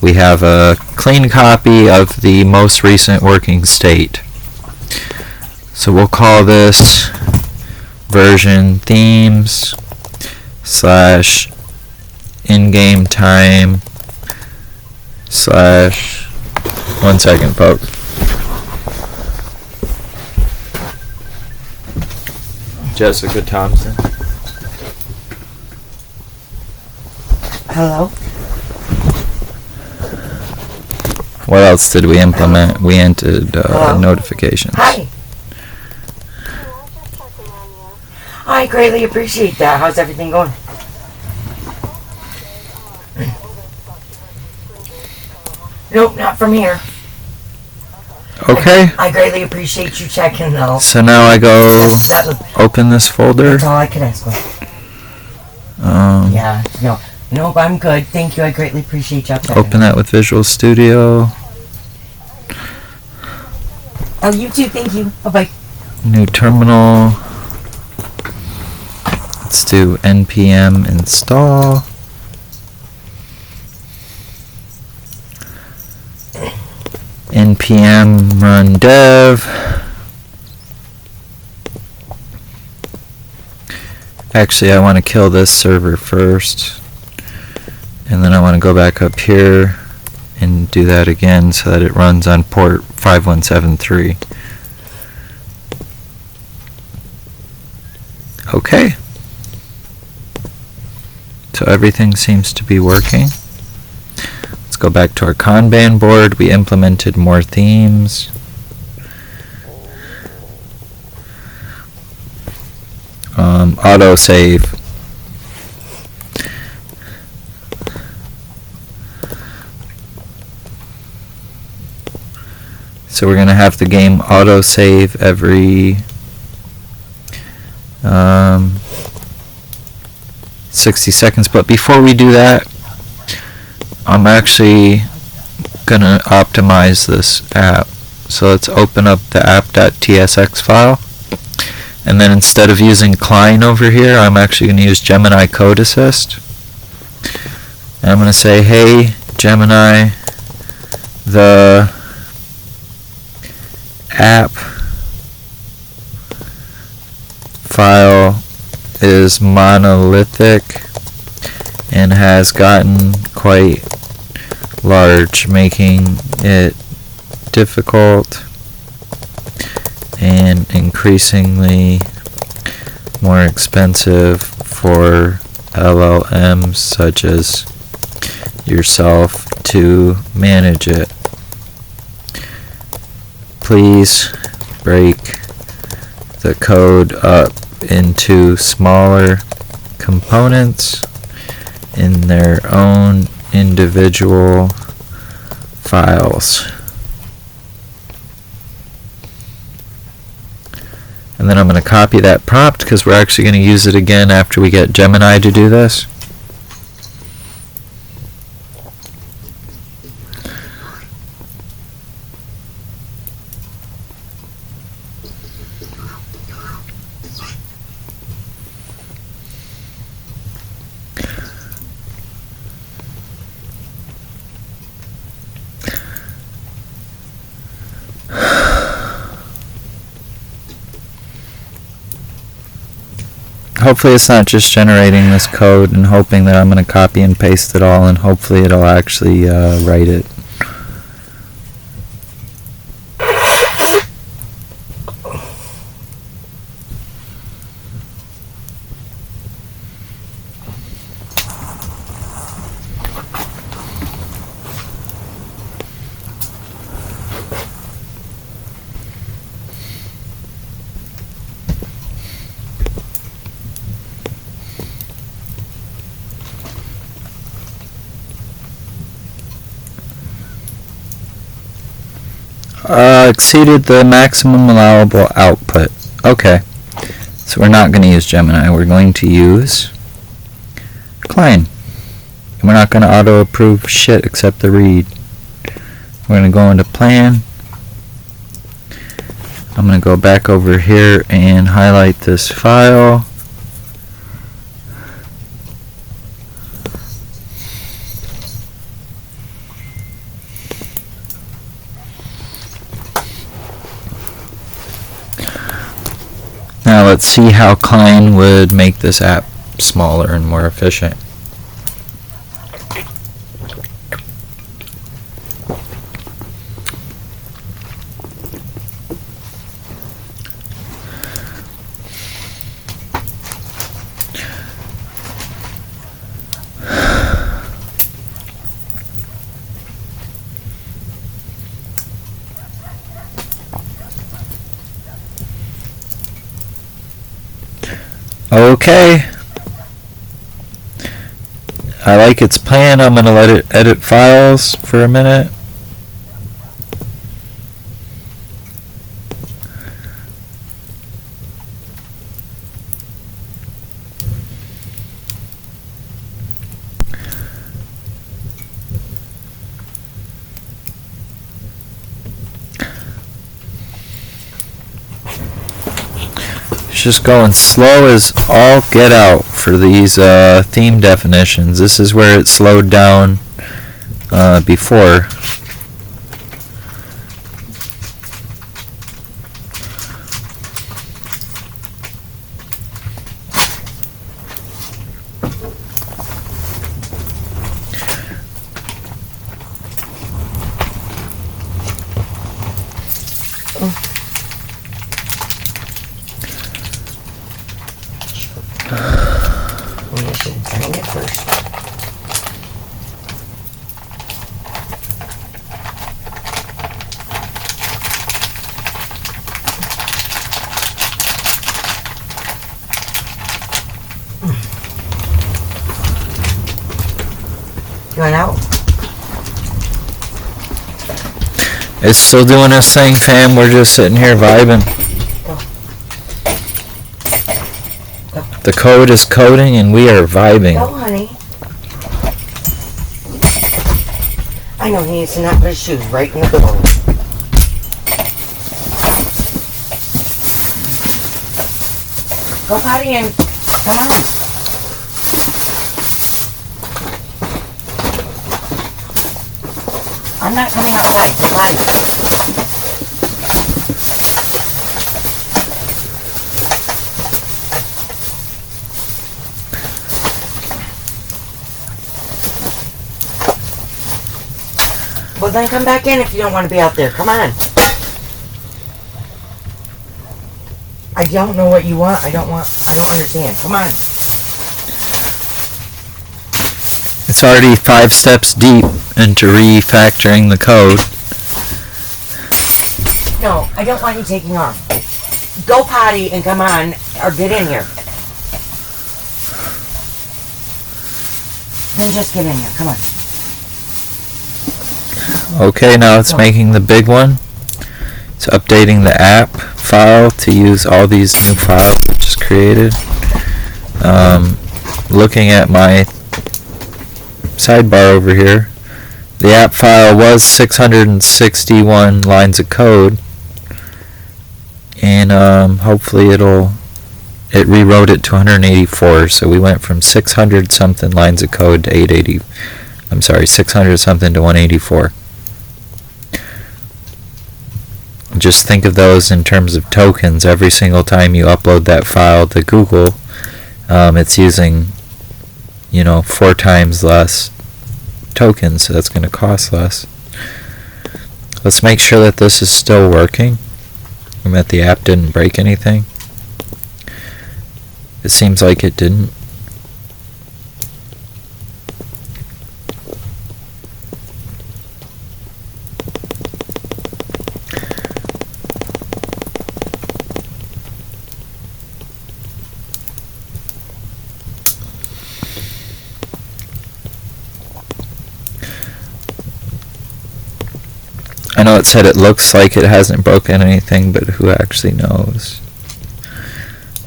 we have a clean copy of the most recent working state. So we'll call this version themes / in-game time / 1 second, folks. Jessica Thompson. Hello? What else did we implement? We entered notifications. Hi. I greatly appreciate that. How's everything going? Nope, not from here. Okay. I greatly appreciate you checking though. So now I go That was, open this folder. that's all I could ask for. Yeah. No. Nope, I'm good. Thank you. I greatly appreciate y'all checking. Open that with Visual Studio. Oh, you too. Thank you. Bye-bye. New terminal. Let's do npm install. npm run dev. Actually, I want to kill this server first, and then I want to go back up here and do that again so that it runs on port 5173. Okay. So everything seems to be working. Let's go back to our Kanban board. We implemented more themes. Autosave. So we're going to have the game autosave every 60 seconds. But before we do that, I'm actually going to optimize this app. So let's open up the app.tsx file. And then instead of using Klein over here, I'm actually going to use Gemini Code Assist. And I'm going to say, hey, Gemini, the app file is monolithic and has gotten quite large, making it difficult and increasingly more expensive for LLMs such as yourself to manage it. Please break the code up into smaller components in their own individual files. And then I'm going to copy that prompt because we're actually going to use it again after we get Gemini to do this. Hopefully it's not just generating this code and hoping that I'm going to copy and paste it all, and hopefully it'll actually write it. Exceeded the maximum allowable output. Okay, so we're not going to use Gemini. We're going to use Klein. And we're not going to auto-approve shit except the read. We're going to go into plan. I'm going to go back over here and highlight this file. Now let's see how Klein would make this app smaller and more efficient. Okay. I like its plan. I'm going to let it edit files for a minute. just going slow as all get out for these theme definitions. This is where it slowed down before. We should drain it first. You want out? It's still doing its thing, fam. We're just sitting here vibing. The code is coding and we are vibing. Go, honey. I know he needs to not put his shoes right in the door. Go potty in. Come on. I'm not coming outside. Go potty. Well, then come back in if you don't want to be out there. Come on. I don't know what you want. I don't understand. Come on. It's already 5 steps deep into refactoring the code. No, I don't want you taking off. Go potty and come on, or get in here. Then just get in here. Come on. Okay, now it's making the big one. It's updating the app file to use all these new files it just created. Looking at my sidebar over here, the app file was 661 lines of code, and hopefully it rewrote it to 184. So we went from 600 something lines of code to 600 something to 184. Just think of those in terms of tokens. Every single time you upload that file to Google, it's using 4 times less tokens, so that's going to cost less. Let's make sure that this is still working and that the app didn't break anything. It seems like it didn't. I know it said it looks like it hasn't broken anything, but who actually knows?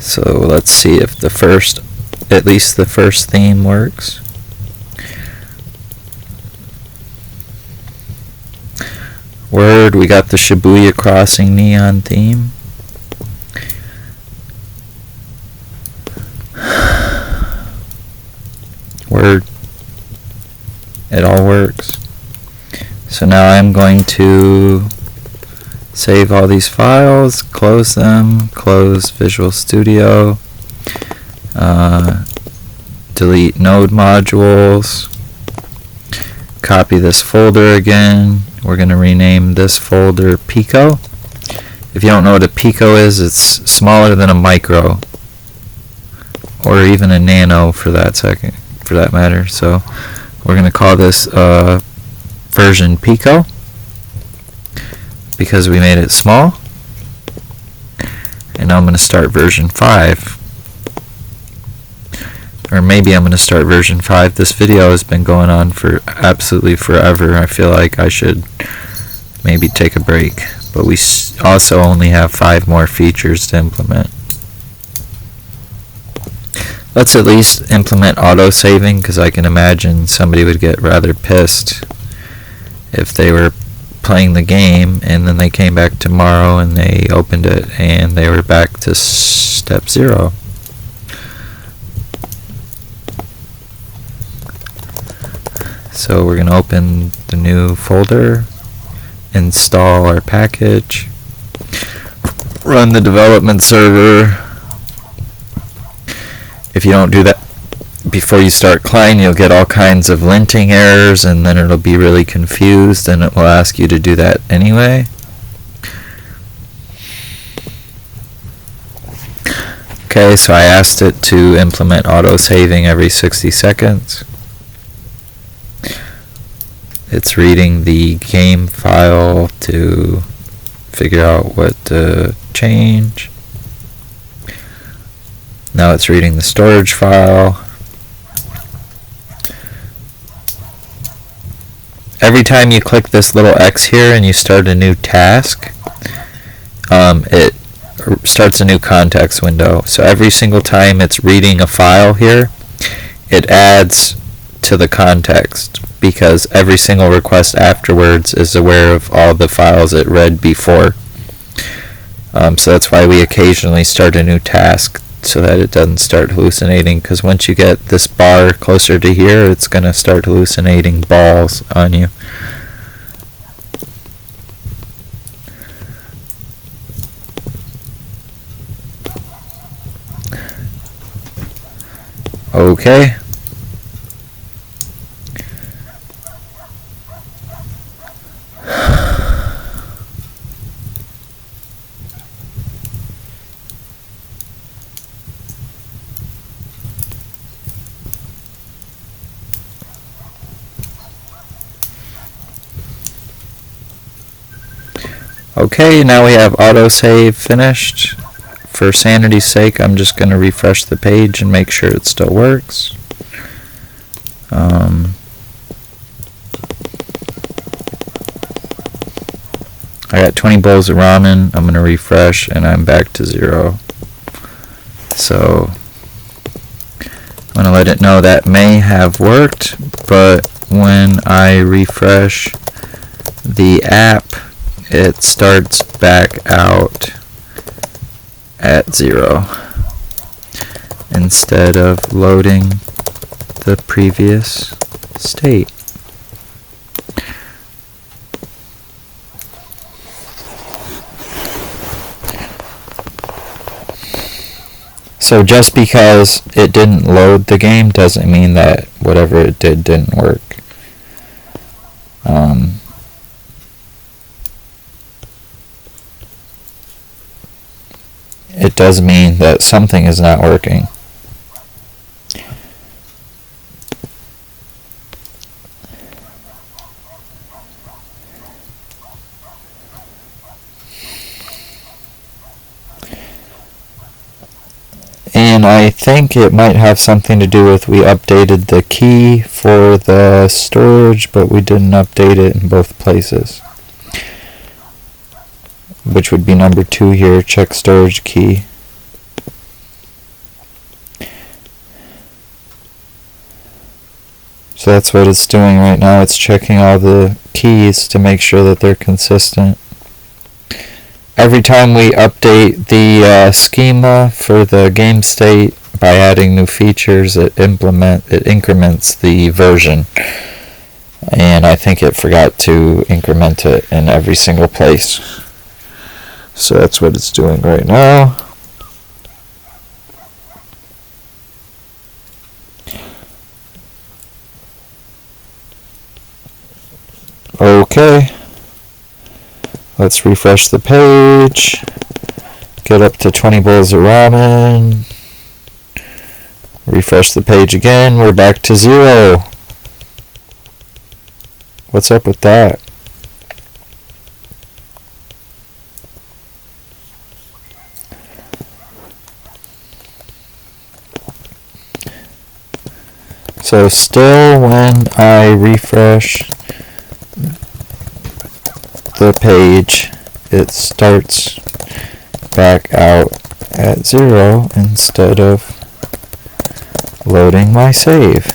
So let's see if at least the first theme works. Word, we got the Shibuya Crossing neon theme. Word, it all works. So now I'm going to save all these files, close them, close Visual Studio, delete node modules, copy this folder again. We're going to rename this folder Pico. If you don't know what a pico is, it's smaller than a micro, or even a nano for that matter. So we're going to call this version Pico because we made it small. And now I'm going to start version 5. Or maybe I'm going to start version 5. This video has been going on for absolutely forever. I feel like I should maybe take a break. But we also only have 5 more features to implement. Let's at least implement auto-saving, because I can imagine somebody would get rather pissed if they were playing the game, and then they came back tomorrow and they opened it and they were back to step 0. So we're going to open the new folder, install our package, run the development server. If you don't do that before you start Klein, you'll get all kinds of linting errors, and then it'll be really confused, and it will ask you to do that anyway. Okay, so I asked it to implement auto-saving every 60 seconds. It's reading the game file to figure out what to change. Now it's reading the storage file. Every time you click this little X here and you start a new task, it starts a new context window. So every single time it's reading a file here, it adds to the context, because every single request afterwards is aware of all the files it read before. So that's why we occasionally start a new task, so that it doesn't start hallucinating, because once you get this bar closer to here, it's going to start hallucinating balls on you. Okay. Okay, now we have autosave finished. For sanity's sake, I'm just going to refresh the page and make sure it still works. I got 20 bowls of ramen. I'm going to refresh and I'm back to 0. So I'm going to let it know that may have worked, but when I refresh the app, it starts back out at 0 instead of loading the previous state. So just because it didn't load the game doesn't mean that whatever it did didn't work. It does mean that something is not working. And I think it might have something to do with we updated the key for the storage, but we didn't update it in both places. Which would be number 2 here, check storage key. So that's what it's doing right now. It's checking all the keys to make sure that they're consistent. Every time we update the schema for the game state by adding new features, it increments the version. And I think it forgot to increment it in every single place. So that's what it's doing right now. Okay. Let's refresh the page. Get up to 20 bowls of ramen. Refresh the page again. We're back to 0. What's up with that? So still when I refresh the page, it starts back out at 0 instead of loading my save.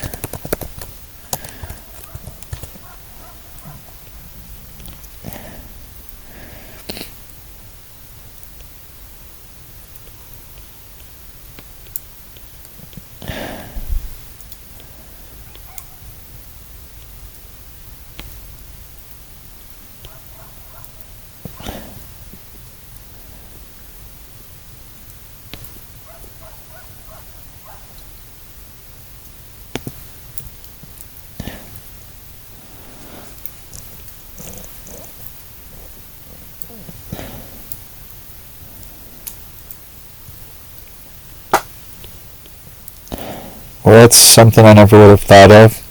Well, that's something I never would have thought of.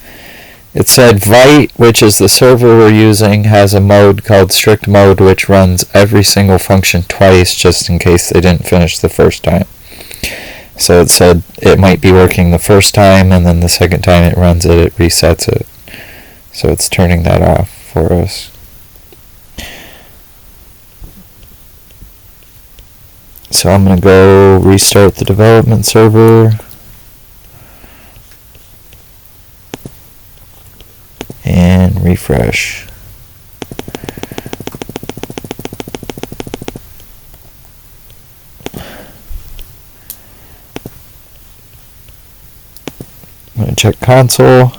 It said Vite, which is the server we're using, has a mode called strict mode, which runs every single function twice just in case they didn't finish the first time. So it said it might be working the first time, and then the second time it runs it, it resets it. So it's turning that off for us. So I'm going to go restart the development server. And refresh. I'm going to check console.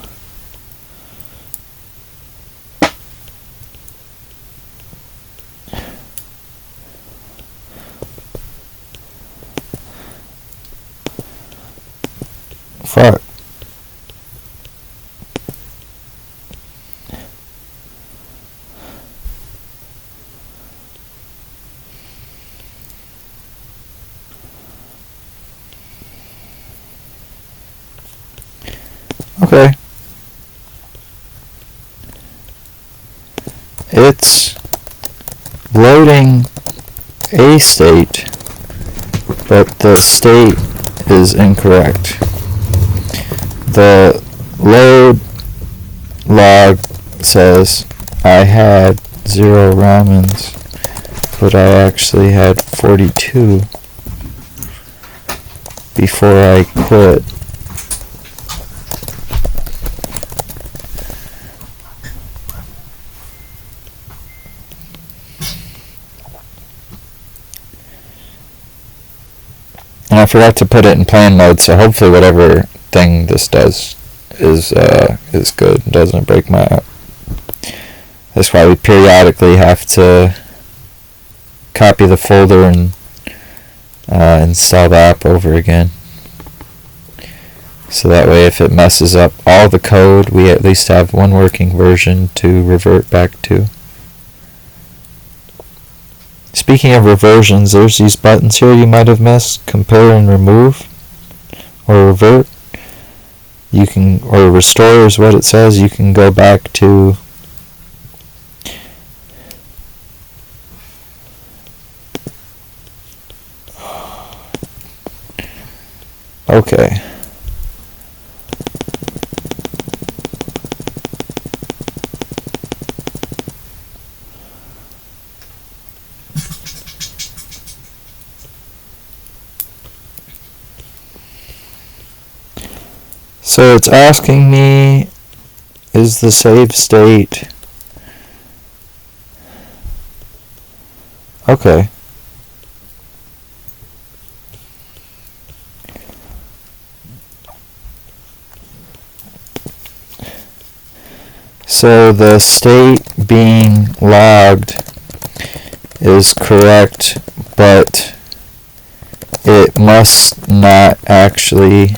Fuck. Okay. It's loading a state, but the state is incorrect. The load log says I had 0 ramens, but I actually had 42 before I quit. And I forgot to put it in plan mode, so hopefully whatever thing this does is good. It doesn't break my app. That's why we periodically have to copy the folder and install the app over again. So that way if it messes up all the code, we at least have one working version to revert back to. Speaking of reversions, there's these buttons here you might have missed. Compare and remove, or revert. You can, or restore is what it says. You can go back to okay. So it's asking me, is the save state okay. So the state being logged is correct, but it must not actually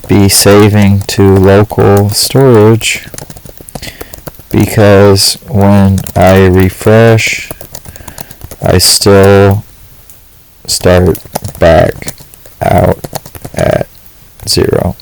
be saving to local storage, because when I refresh, I still start back out at 0.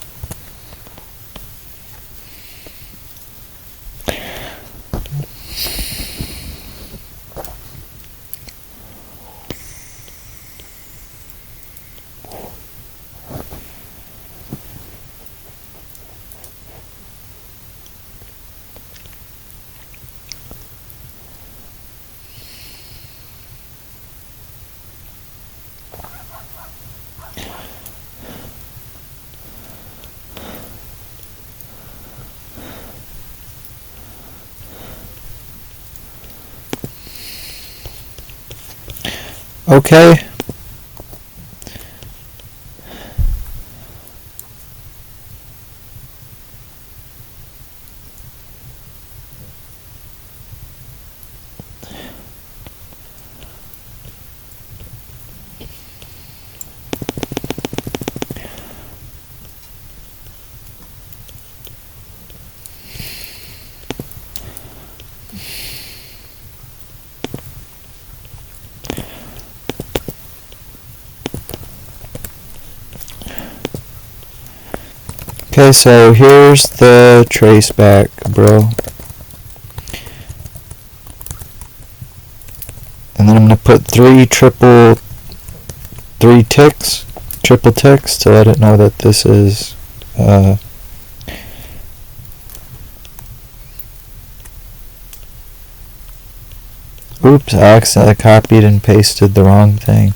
Okay. Okay, so here's the trace back, bro. And then I'm going to put triple ticks to let it know that this is oops, I accidentally copied and pasted the wrong thing.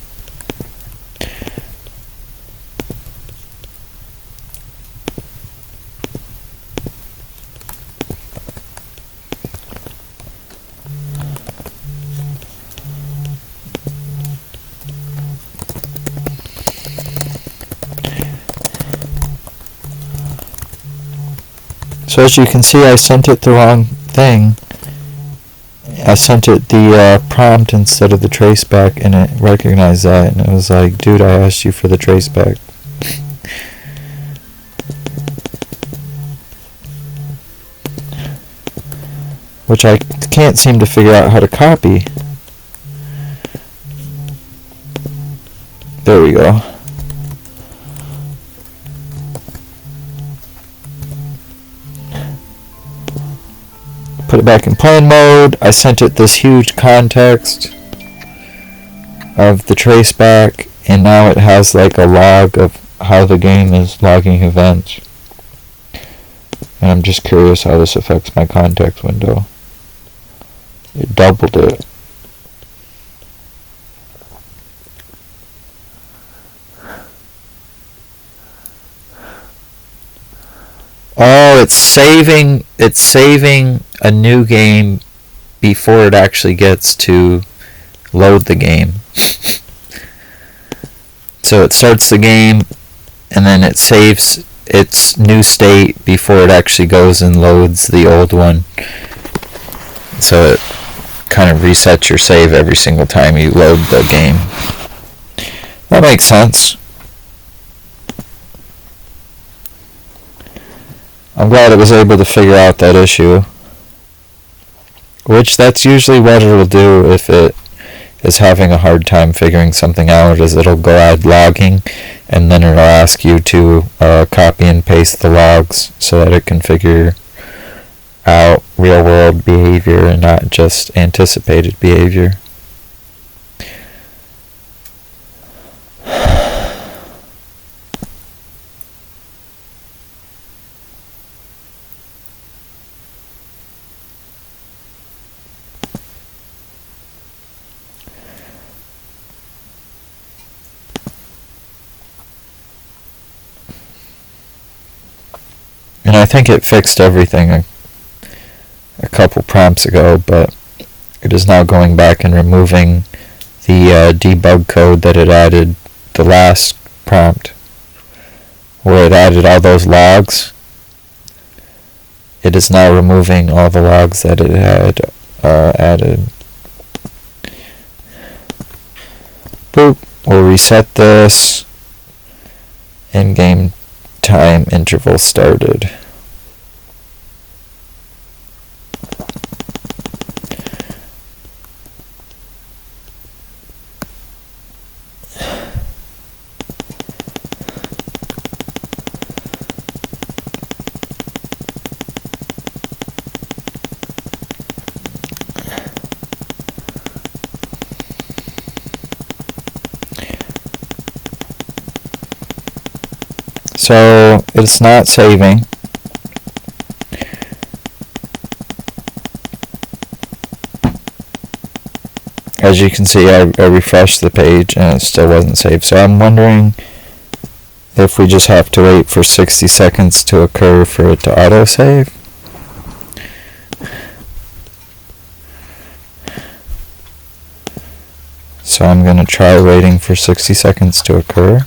So as you can see, I sent it the wrong thing. I sent it the prompt instead of the traceback, and it recognized that, and it was like, dude, I asked you for the traceback. Which I can't seem to figure out how to copy. There we go. Put it back in plane mode. I sent it this huge context of the traceback, and now it has like a log of how the game is logging events. And I'm just curious how this affects my context window. It doubled it. Oh, it's saving a new game before it actually gets to load the game. So it starts the game and then it saves its new state before it actually goes and loads the old one. So it kind of resets your save every single time you load the game. That makes sense. I'm glad it was able to figure out that issue. Which that's usually what it'll do if it is having a hard time figuring something out, is it'll go add logging, and then it'll ask you to copy and paste the logs so that it can figure out real world behavior and not just anticipated behavior. And I think it fixed everything a couple prompts ago, but it is now going back and removing the debug code that it added the last prompt, where it added all those logs. It is now removing all the logs that it had added. Boop. We'll reset this. In-game time interval started. So it's not saving. As you can see, I refreshed the page and it still wasn't saved. So I'm wondering if we just have to wait for 60 seconds to occur for it to autosave. So I'm going to try waiting for 60 seconds to occur.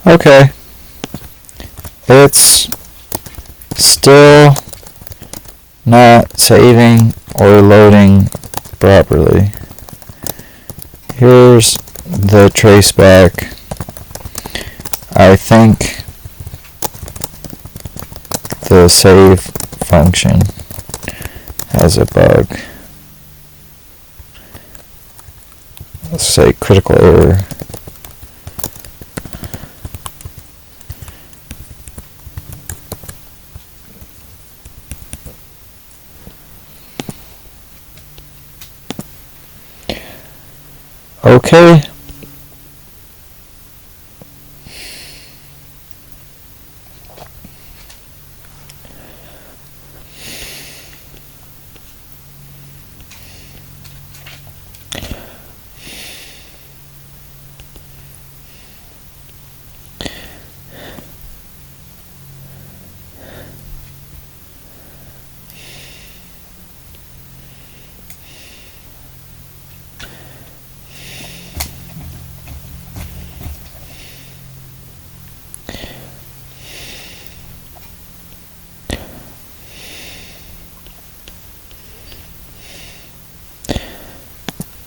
Okay. it's still not saving or loading properly. Here's the traceback. I think the save function has a bug. Let's say critical error. Okay.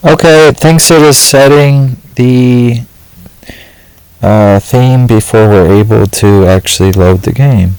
Okay, it thinks it is setting the theme before we're able to actually load the game.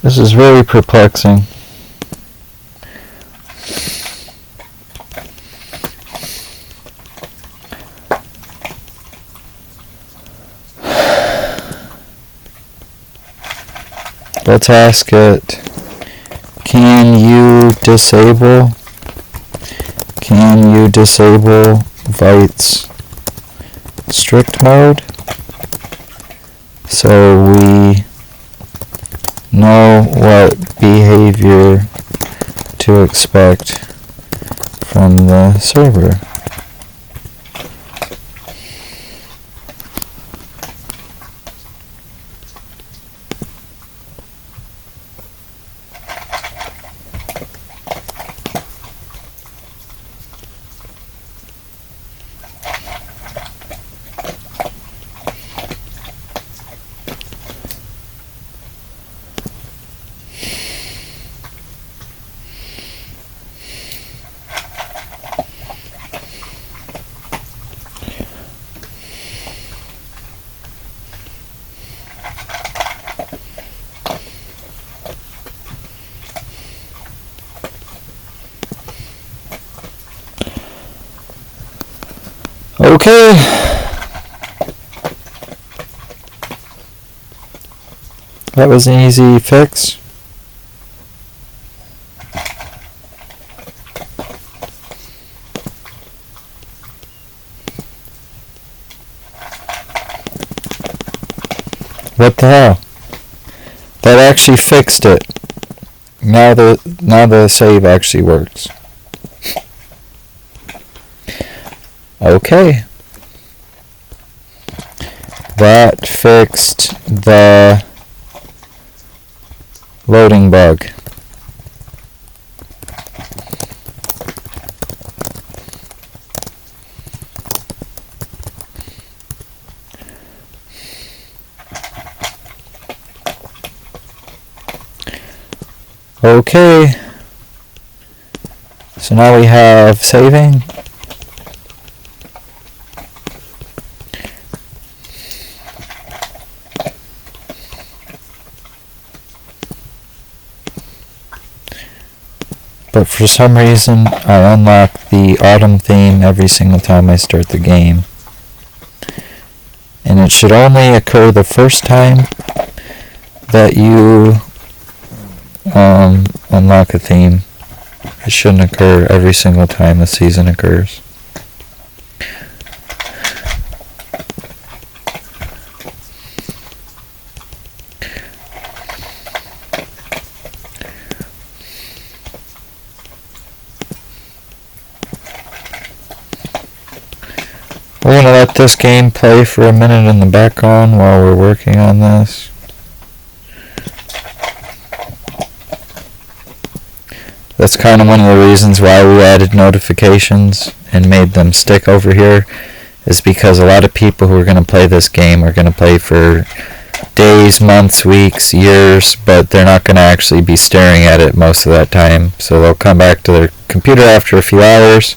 This is very perplexing. Let's ask it, can you disable Bites strict mode so we know what behavior to expect from the server. Okay. That was an easy fix. What the hell? That actually fixed it. Now the save actually works. Okay. That fixed the loading bug. Okay. So now we have saving. But for some reason, I unlock the autumn theme every single time I start the game. And it should only occur the first time that you unlock a theme. It shouldn't occur every single time a season occurs. We're going to let this game play for a minute in the background while we're working on this. That's kind of one of the reasons why we added notifications and made them stick over here, is because a lot of people who are going to play this game are going to play for days, months, weeks, years, but they're not going to actually be staring at it most of that time. So they'll come back to their computer after a few hours,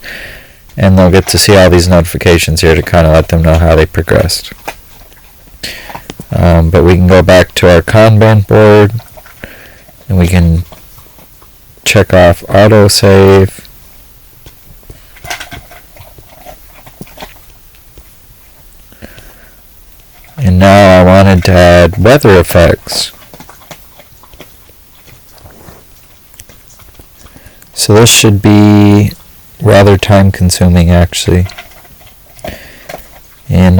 and they'll get to see all these notifications here to kind of let them know how they progressed. But we can go back to our Kanban board, and we can check off autosave. And now I wanted to add weather effects. So this should be rather time consuming actually. And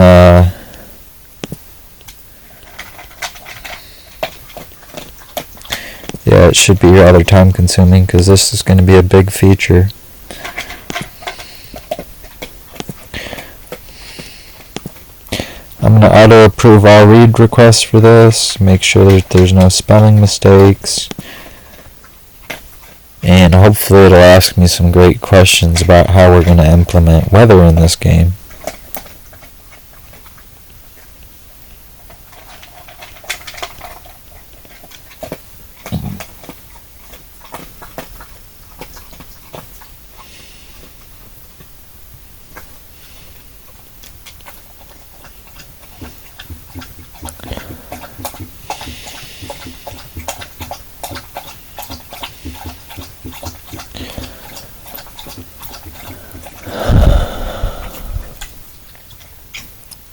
yeah, it should be rather time consuming because this is going to be a big feature. I'm going to auto approve all read requests for this, make sure that there's no spelling mistakes. And hopefully it'll ask me some great questions about how we're going to implement weather in this game.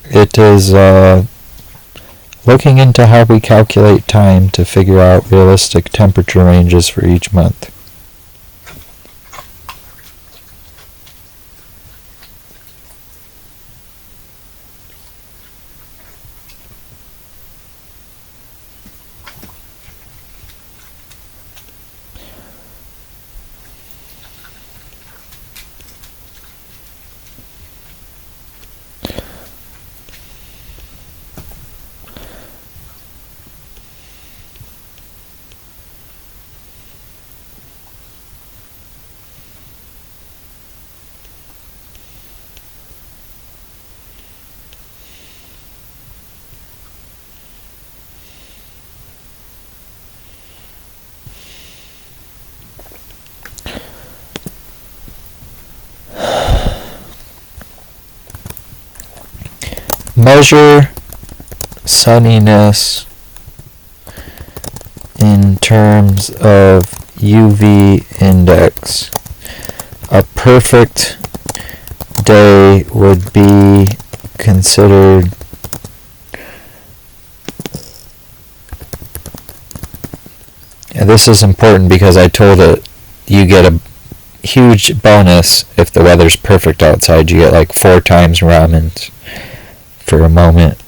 It is looking into how we calculate time to figure out realistic temperature ranges for each month. Measure sunniness in terms of UV index. A perfect day would be considered and this is important because I told it you get a huge bonus if the weather's perfect outside. You get like 4 times ramen for a moment.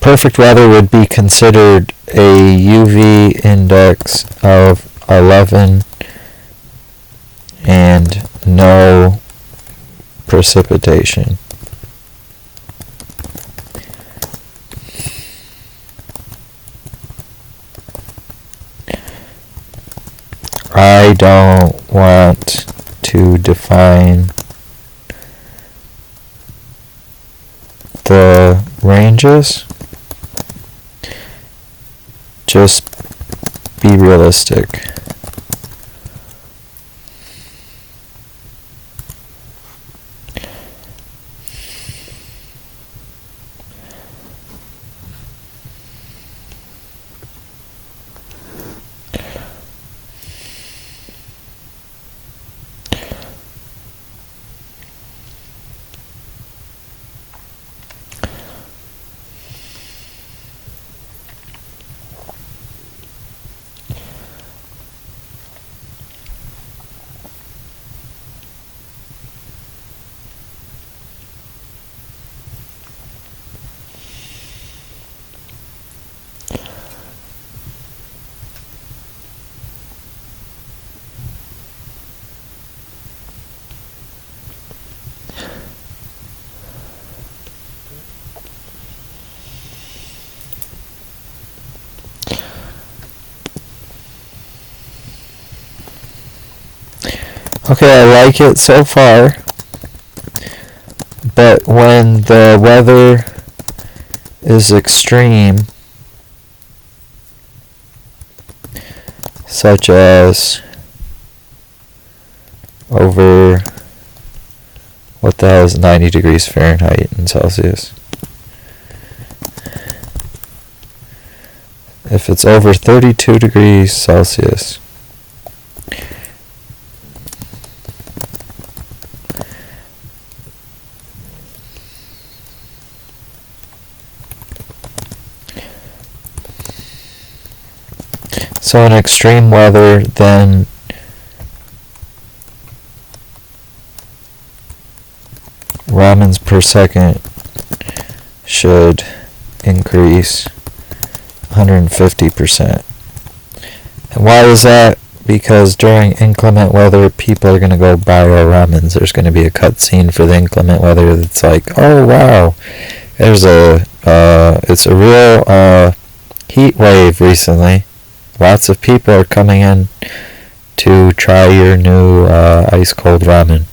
Perfect weather would be considered a UV index of 11 and no precipitation. I don't want to define the ranges. Just be realistic. Okay, I like it so far. But when the weather is extreme, such as over, what the hell is 90 degrees Fahrenheit in Celsius? If it's over 32 degrees Celsius, so in extreme weather, then ramens per second should increase 150%. And why is that? Because during inclement weather, people are going to go buy our ramens. There's going to be a cutscene for the inclement weather that's like, oh wow, it's a real heat wave recently. Lots of people are coming in to try your new ice cold ramen.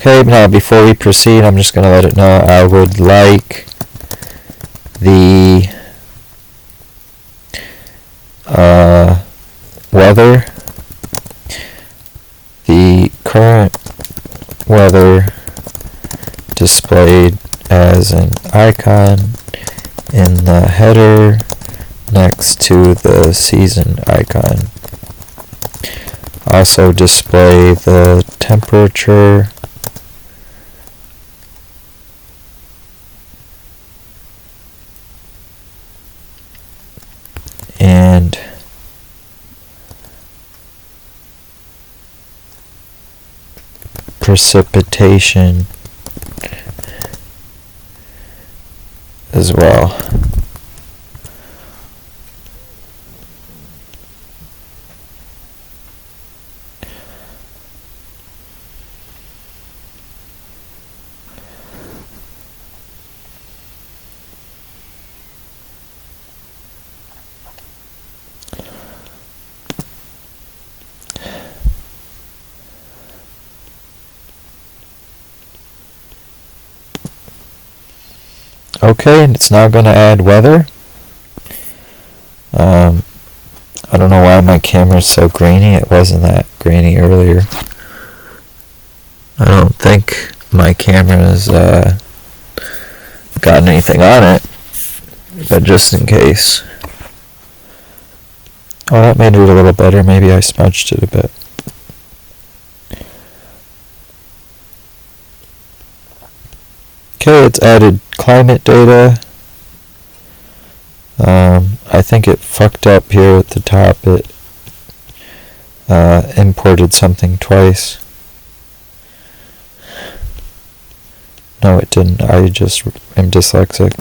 Okay, now before we proceed, I'm just going to let it know I would like the weather, the current weather displayed as an icon in the header next to the season icon. Also display the temperature and precipitation as well. Okay, and it's now going to add weather. I don't know why my camera is so grainy. It wasn't that grainy earlier. I don't think my camera's gotten anything on it, but just in case. Oh, that made it a little better. Maybe I smudged it a bit. Okay, it's added climate data. I think it fucked up here at the top. It imported something twice. No, it didn't. I just am dyslexic.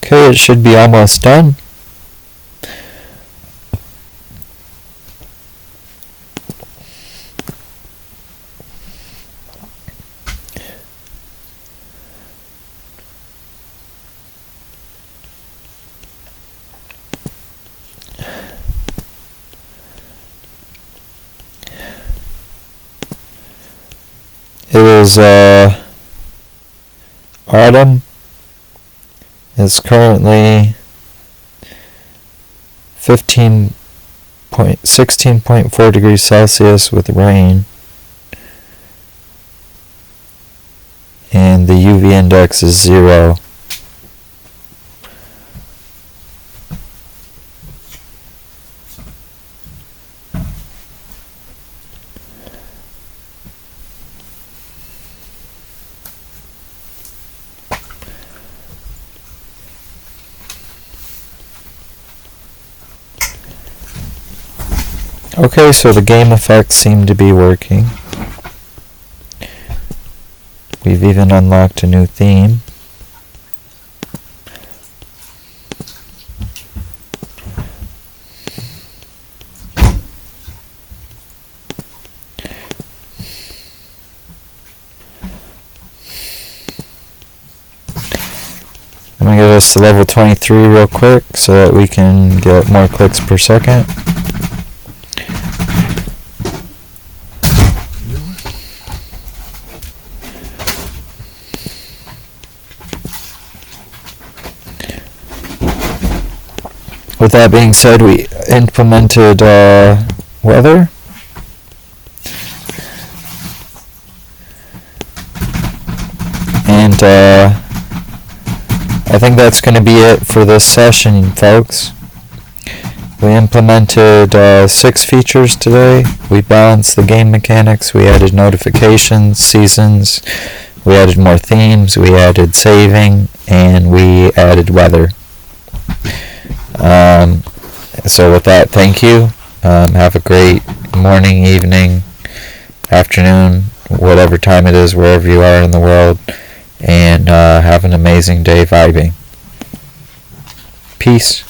Okay, it should be almost done. It is autumn. It's currently 16.4 degrees Celsius with rain. And the UV index is 0. Okay, so the game effects seem to be working. We've even unlocked a new theme. I'm going to get us to level 23 real quick so that we can get more clicks per second. With that being said, we implemented weather. And I think that's going to be it for this session, folks. We implemented 6 features today. We balanced the game mechanics. We added notifications, seasons. We added more themes. We added saving. And we added weather. So with that, thank you. Have a great morning, evening, afternoon, whatever time it is, wherever you are in the world. And have an amazing day vibing. Peace.